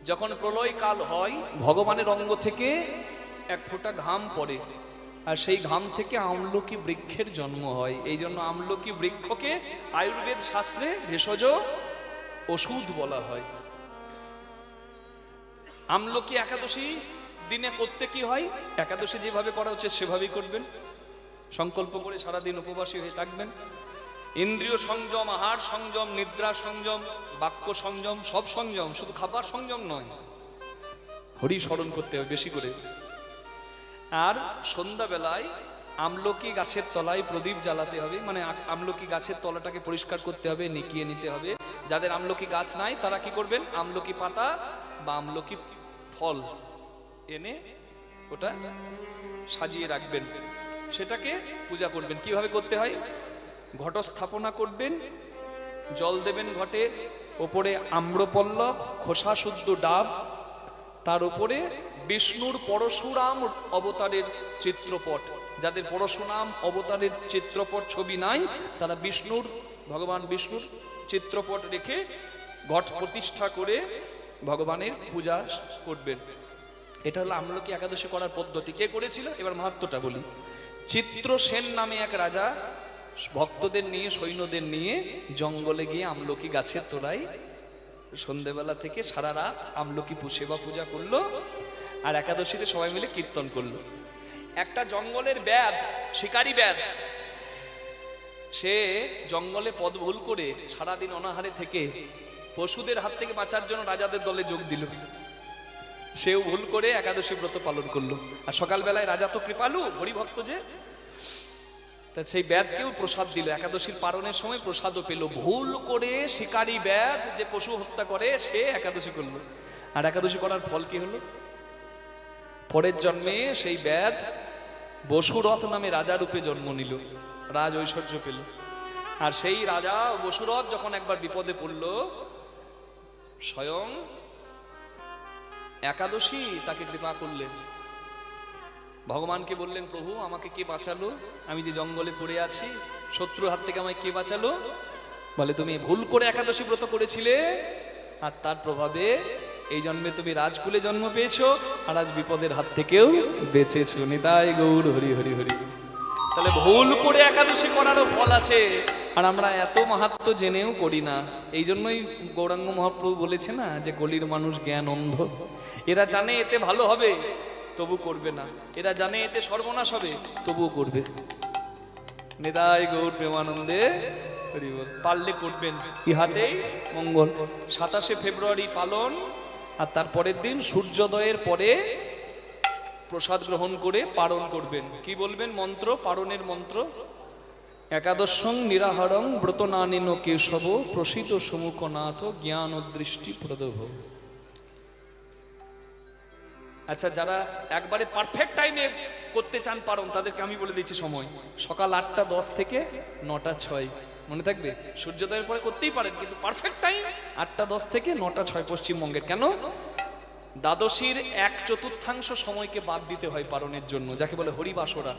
যখন প্রলয় কাল হয়, ভগবানের অঙ্গ থেকে এক ফোঁটা ঘাম পড়ে, আর সেই ঘাম থেকে আমলকি বৃক্ষের জন্ম হয়। এই জন্য আমলকি বৃক্ষকে আয়ুর্বেদ শাস্ত্রে ভেষজ ওষুধ বলা হয়। আমলকি একাদশী দিনে করতে কি হয়? একাদশী যেভাবে করা হচ্ছে সেভাবেই করবেন। সংকল্প করে সারাদিন উপবাসী হয়ে থাকবেন। ইন্দ্রিয় সংযম, আহার সংযম, নিদ্রা সংযম, বাক্য সংযম, সব সংযম, শুধু খাবার সংযম নয়, হরি স্মরণ করতে হবে বেশি করে। আর সন্ধ্যাবেলায় আমলকি গাছের তলায় প্রদীপ জ্বালাতে হবে, মানে আমলকি গাছের তলাটাকে পরিষ্কার করতে হবে, নিকিয়ে নিতে হবে। যাদের আমলকি গাছ নাই তারা কি করবেন? আমলকি পাতা বা আমলকি ফল এনে ওটা সাজিয়ে রাখবেন, সেটাকে পূজা করবেন। কিভাবে করতে হয়? ঘট স্থাপনা করবেন, জল দেবেন ঘটে, ওপরে আম্রপল্লব, খোসা শুদ্ধ ডাব, তার উপরে বিষ্ণুর পরশুরাম অবতারের চিত্রপট। যাদের পরশুরাম অবতারের চিত্রপট ছবি নাই, তারা ভগবান বিষ্ণুর চিত্রপট রেখে ঘট প্রতিষ্ঠা করে ভগবানের পূজা করবেন। এটা হলো আমলকি একাদশী করার পদ্ধতি। কে করেছিল? এবার মাহাত্ম্যটা বলি। চিত্রসেন নামে এক রাজা ভক্তদের নিয়ে, সৈন্যদের নিয়ে জঙ্গলে গিয়ে আমলকি গাছের তলায় সন্ধ্যেবেলা থেকে সারা রাত আমলকি সেবা পূজা করলো, আর একাদশীতে সবাই মিলে কীর্তন করলো। একটা জঙ্গলের ব্যাধ, শিকারী ব্যাধ, সে জঙ্গলে পথ ভুল করে সারাদিন অনাহারে থেকে পশুদের হাত থেকে বাঁচার জন্য রাজাদের দলে যোগ দিল। সেও ভুল করে একাদশী ব্রত পালন করলো। আর সকালবেলায় রাজা তো কৃপালু, হরিভক্ত যে, তা সেই ব্যাধকেও প্রসাদ দিল। একাদশীর পালনের সময় প্রসাদও পেল। ভুল করে শিকারী ব্যাধ যে পশু হত্যা করে, সে একাদশী করলো। আর একাদশী করার ফল কি হলো? পরের জন্মে সেই ব্যাধ বসুরথ নামে রাজা রূপে জন্ম নিল, রাজ ঐশ্বর্য পেল। আর সেই রাজা বসুরথ যখন একবার বিপদে পড়ল, স্বয়ং একাদশী তাকে কৃপা করলেন। ভগবানকে বললেন, প্রভু আমাকে কে বাঁচালো? আমি যে জঙ্গলে পড়ে আছি, শত্রুর হাত থেকে আমায় কে বাঁচালো? বলে, তুমি ভুল করে একাদশী ব্রত করেছিলে, আর তার প্রভাবে এই জন্মে তুমি রাজকুলে জন্ম পেয়েছো, আর আজ বিপদের হাত থেকেও বেঁচেছো। নিতাই গৌর হরি হরি হরি। তাহলে ভুল করে একাদশী করারও ফল আছে, আর আমরা এত মাহাত্ম্য জেনেও করি না। এই জন্যই গৌরাঙ্গ মহাপ্রভু বলেছে না যে গলির মানুষ জ্ঞান অন্ধ। এরা জানে এতে ভালো হবে, তবু করবে না। এরা জানে এতে সর্বনাশ হবে, তবুও করবে। নিতাই গৌর প্রেমানন্দে হরি বল। পারলে করবেন, ইহাতেই মঙ্গল। 27শে ফেব্রুয়ারি পালন, আর তার পরের দিন সূর্যোদয়ের পরে প্রসাদ গ্রহণ করে পারণ করবেন। কি বলবেন মন্ত্র? পারণের মন্ত্র, একাদশং নিরাহারং ব্রত নানেন কেশব প্রসিত সমুখনাথ জ্ঞান দৃষ্টি প্রদভ। আচ্ছা, যারা একবারে পারফেক্ট টাইমে করতে চান পারণ, তাদেরকে আমি বলে দিচ্ছি সময় সকাল 8টা 10 থেকে 9টা 6। মনে থাকবে, সূর্যোদয়ের পরে করতেই পারেন, কিন্তু পারফেক্ট টাইম 8টা 10 থেকে 9টা 6 পশ্চিমবঙ্গের। কেন? দ্বাদশীর 1/4 সময়কে বাদ দিতে হয় পারণের জন্য, যাকে বলে হরিবাসরা।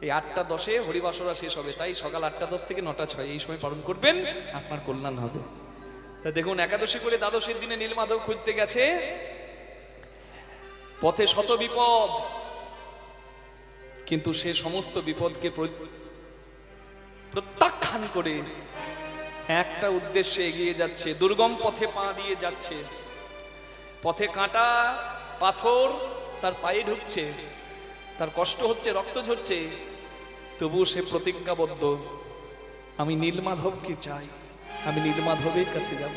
এই 8টা 10-এ হরিবাসরা শেষ হবে, তাই সকাল 8টা 10 থেকে 9টা 6 এই সময় পালন করবেন, আপনার কল্যাণ হবে। তা দেখুন, একাদশী করে দ্বাদশীর দিনে নীলমাধব খুঁজতে গেছে, পথে শত বিপদ, কিন্তু সে সমস্ত বিপদকে প্রত্যাখ্যান করে একটা উদ্দেশ্যে এগিয়ে যাচ্ছে। দুর্গম পথে পা দিয়ে যাচ্ছে, পথে কাঁটা পাথর তার পায়ে ঢুকছে, তার কষ্ট হচ্ছে, রক্ত ঝরছে, তবু সে প্রতিজ্ঞাবদ্ধ, আমি নীলমাধবকে চাই, আমি নীলমাধবের কাছে যাব।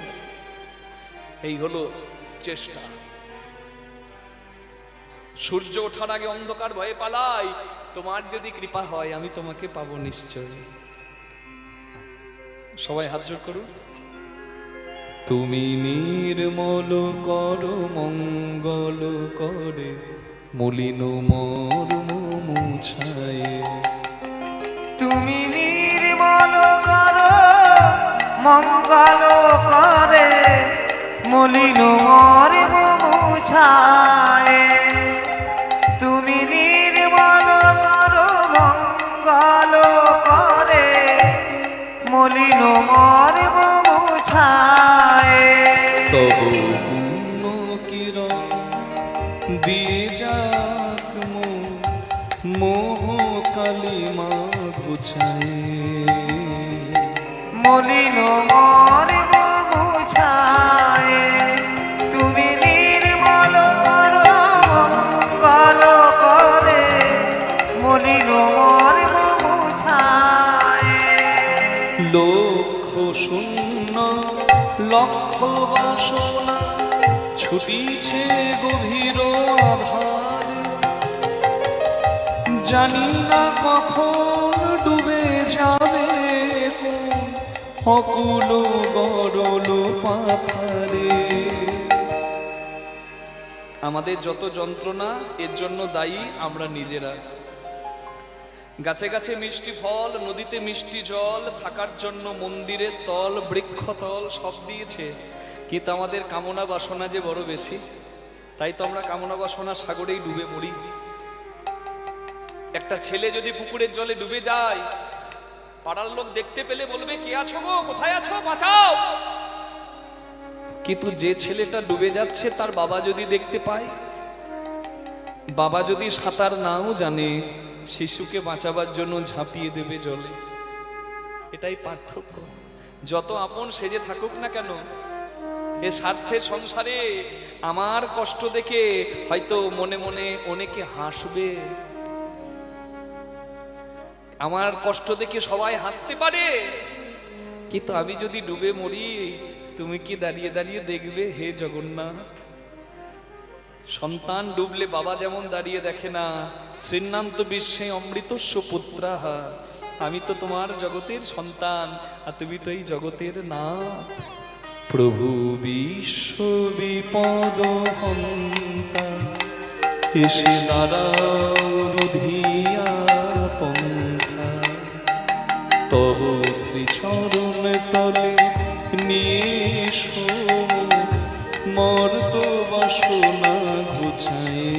এই হলো চেষ্টা। সূর্য ওঠার আগে অন্ধকার ভয়ে পালাই, তোমার যদি কৃপা হয় আমি তোমাকে পাবো নিশ্চয়। সবাই হাত জোড় করুন। তুমি নির্মল করো মঙ্গল করে মলিন মর্ম মুছায়ে। তুমি নির্মল করো মঙ্গল করে মলিন মর্ম মুছায়ে। তুমি নির্মল করো মঙ্গল করে মলিন মর্ম মুছায়ে। তব পূর্ণ কিরণ দিয়ে যাক মোহ কালিমা ঘুছায়ে। মলিন মর্ম মুছায়ে। তুমি নির্মল করো মঙ্গল করে মলিন মর্ম মুছায়ে। লক্ষ শূন্য লক্ষ বাসনা ছুটিছে গভীর আধার, জানি না কখন ডুবে যাবে অকুল গরল পাথারে। আমাদের যত যন্ত্রণা এর জন্য দায়ী আমরা নিজেরা। গাছে গাছে মিষ্টি ফল, নদীতে মিষ্টি জল, থাকার জন্য মন্দিরের তল, বৃক্ষতল সব দিয়েছে, কিন্তু আমাদের কামনা বাসনা যে বড় বেশি, তাই তো আমরা কামনা বাসনা সাগরেই ডুবে মরি। একটা ছেলে যদি পুকুরের জলে ডুবে যায়, পাড়ার লোক দেখতে পেলে বলবে, কে আছো গো, কোথায় আছো, বাঁচাও। কিন্তু যে ছেলেটা ডুবে যাচ্ছে তার বাবা যদি দেখতে পায়, বাবা যদি সাঁতার নাও জানে, শিশুকে বাঁচাবার জন্য ঝাঁপিয়ে দেবে জলে। এটাই পার্থক্য। যত আপন সেজে থাকুক না কেন, এ স্বার্থের সংসারে আমার কষ্ট দেখে হয়তো মনে মনে অনেকে হাসবে, আমার কষ্ট দেখে সবাই হাসতে পারে, কিন্তু আমি যদি ডুবে মরি, তুমি কি দাঁড়িয়ে দাঁড়িয়ে দেখবে হে জগন্নাথ? সন্তান ডুবলে বাবা যেমন দাঁড়িয়ে দেখে না, শ্রীনান্ত বিশ্বে অমৃতস্য পুত্রাহা, আমি তো তোমার জগতের সন্তান আর তুমি তো এই জগতের নাথ। প্রভু বিশ্ব বিপদ হন্তা, এসে দাঁড়াও রুধিয়া পন্থা, তব শ্রীচরণ তলে নিয়ে এসো মর্ত বাসনা ঘুচায়ে।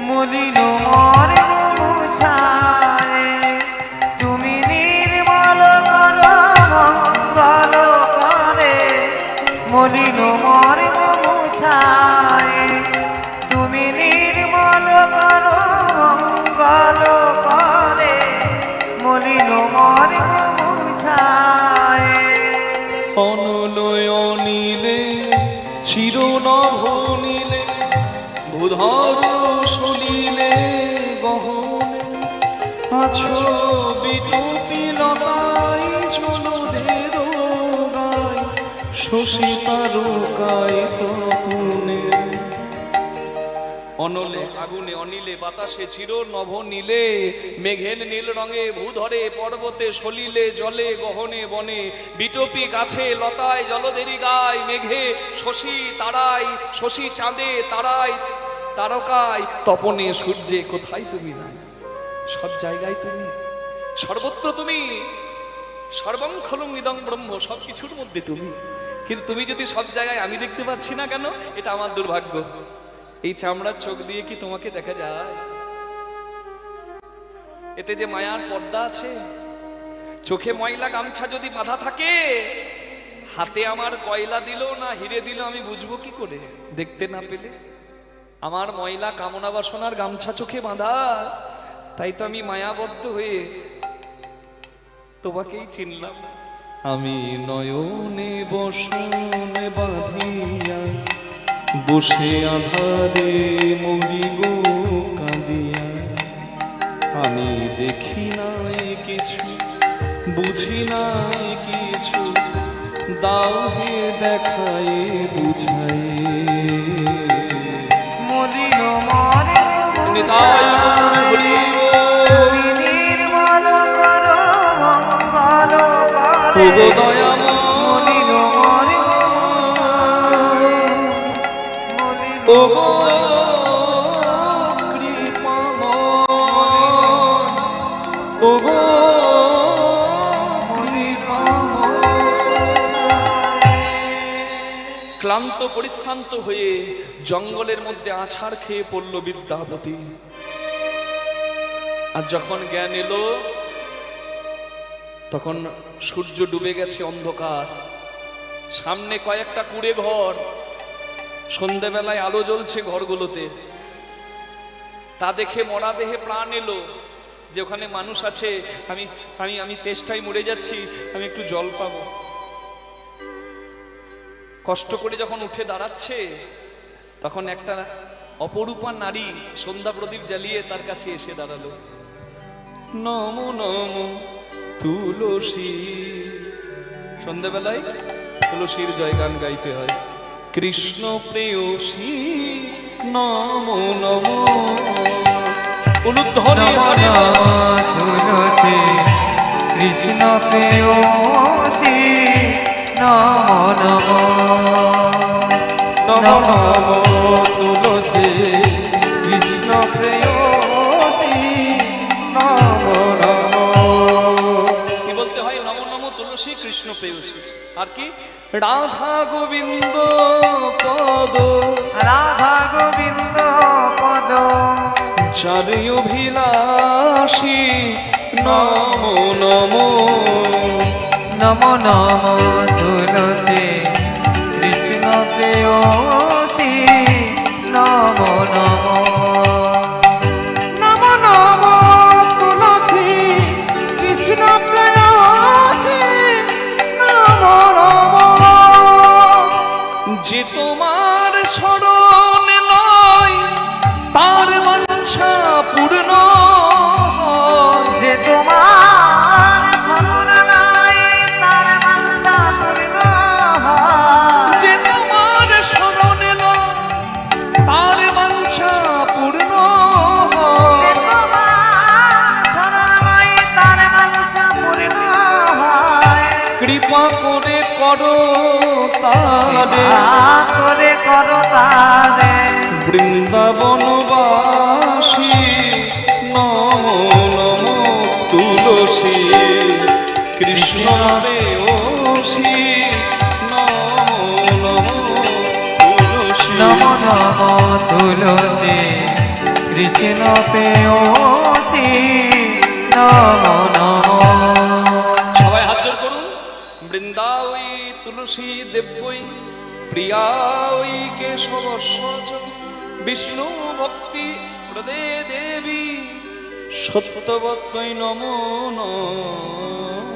মলিন মর্ম মুছায়ে তুমি নির্মল করো মঙ্গল করে। মলিন মর্ম মুছায়ে তুমি নির্মল করো মঙ্গল করে। মলিন মর্ম মুছায়ে অনলয় নীলে চিরনভ নীলে ভূধর সলিলে গহনে আছো বিটুপি লতাই জলধের গায় শশী তারকায় তপনে। অনলে আগুনে অনিলে বাতাসে চির নভ নীলে মেঘের নীল রঙে ভূধরে পর্বতে সলিলে জলে গহনে বনে বিটপি গাছে লতায় জলধেরি গায় মেঘে শশী তারায় শশী চাঁদে তারায় তারকায় তপনে সূর্যে কোথায় তুমি নাই? সব জায়গায় তুমি, সর্বত্র তুমি, সর্বং খলং ইদং ব্রহ্ম, সবকিছুর মধ্যে তুমি। কিন্তু তুমি যদি সব জায়গায় আমি দেখতে পাচ্ছি না কেন? এটা আমার দুর্ভাগ্য। এই চামড়ার চোখ দিয়ে কি তোমাকে দেখা যায়? এতে যে মায়ার পর্দা আছে। চোখে ময়লা গামছা যদি বাঁধা থাকে, হাতে আমার কয়লা দিল না হিরে দিল আমি বুঝবো কি করে দেখতে না পেলে? আমার ময়লা কামনা বাসনার গামছা চোখে বাঁধা, তাই তো আমি মায়াবদ্ধ হয়ে তোমাকেই চিনলাম। আমি নয়নে বসনে বাঁধিয়া বসে আধারে মরি গো কাঁদিয়া। আমি দেখি নাই কিছু বুঝি নাই কিছু দাও হে দেখায় বুঝায়। মলিন মর্ম নিতাই হরি তুমি নির্মল করো মঙ্গল করে। গো দয়াময় মলিন মর্ম মলিন ও গো কৃপাময় ও গো ক্লান্ত পরিশ্রান্ত হয়ে জঙ্গলের মধ্যে আছাড় খেয়ে পড়ল বিদ্যাপতি। আর যখন জ্ঞান এলো তখন সূর্য ডুবে গেছে, অন্ধকার, সামনে কয়েকটা কুড়ে ঘর, সন্ধেবেলায় আলো জ্বলছে ঘরগুলোতে। তা দেখে মরা দেহে প্রাণ এলো যে ওখানে মানুষ আছে, আমি আমি আমি তেষ্টায় মরে যাচ্ছি, আমি একটু জল পাবো। কষ্ট করে যখন উঠে দাঁড়াচ্ছে তখন একটা অপরূপা নারী সন্ধ্যা প্রদীপ জ্বালিয়ে তার কাছে এসে দাঁড়ালো। নম নম তুলসী, সন্ধ্যাবেলায় তুলসীর জয়গান গাইতে হয়। কৃষ্ণ প্রেয়সী নম নম অনুধ্বনি হরি নাম। তুলসী কৃষ্ণ প্রেয়সী নম নম নম নম তুলসী কৃষ্ণ প্রেয়সী নম নম। কি বলতে হয়? নম নম তুলসী কৃষ্ণ প্রেয়সী। আর কি? রাধা গোবিন্দ পদ, রাধা গোবিন্দ পদ চারে অভিলাষী নম নম নম নম তুলসী কৃষ্ণ প্রেয়সী নম নম নম নম তুলসী কৃষ্ণ প্রেয়সী নম নম। যে তোমার শরণ লয় তার বাঞ্ছা পূর্ণ হয়। যে তোমার শরণ লয় তার বাঞ্ছা পূর্ণ হয়। যে তোমার শরণ লয় তার বাঞ্ছা পূর্ণ যে হয়। তোমার শরণ লয় তার বাঞ্ছা পূর্ণ হয়। কৃপা করে করো তারে, কৃপা করে করো তারে বৃন্দাবনবাসী নম নম তুলসী তুলসী কৃষ্ণ পেয়সী নমো তুলসী নমো নমো তুলসী কৃষ্ণ পেয়সী নমো নমো। সবাই হাত জোড় করুন। বৃন্দাবৈ তুলসী দেব্যই প্রিয়াই কেশব সচ বিষ্ণু ভক্তি প্রদে দেবী সত্যবত্তৈ নমো নমঃ।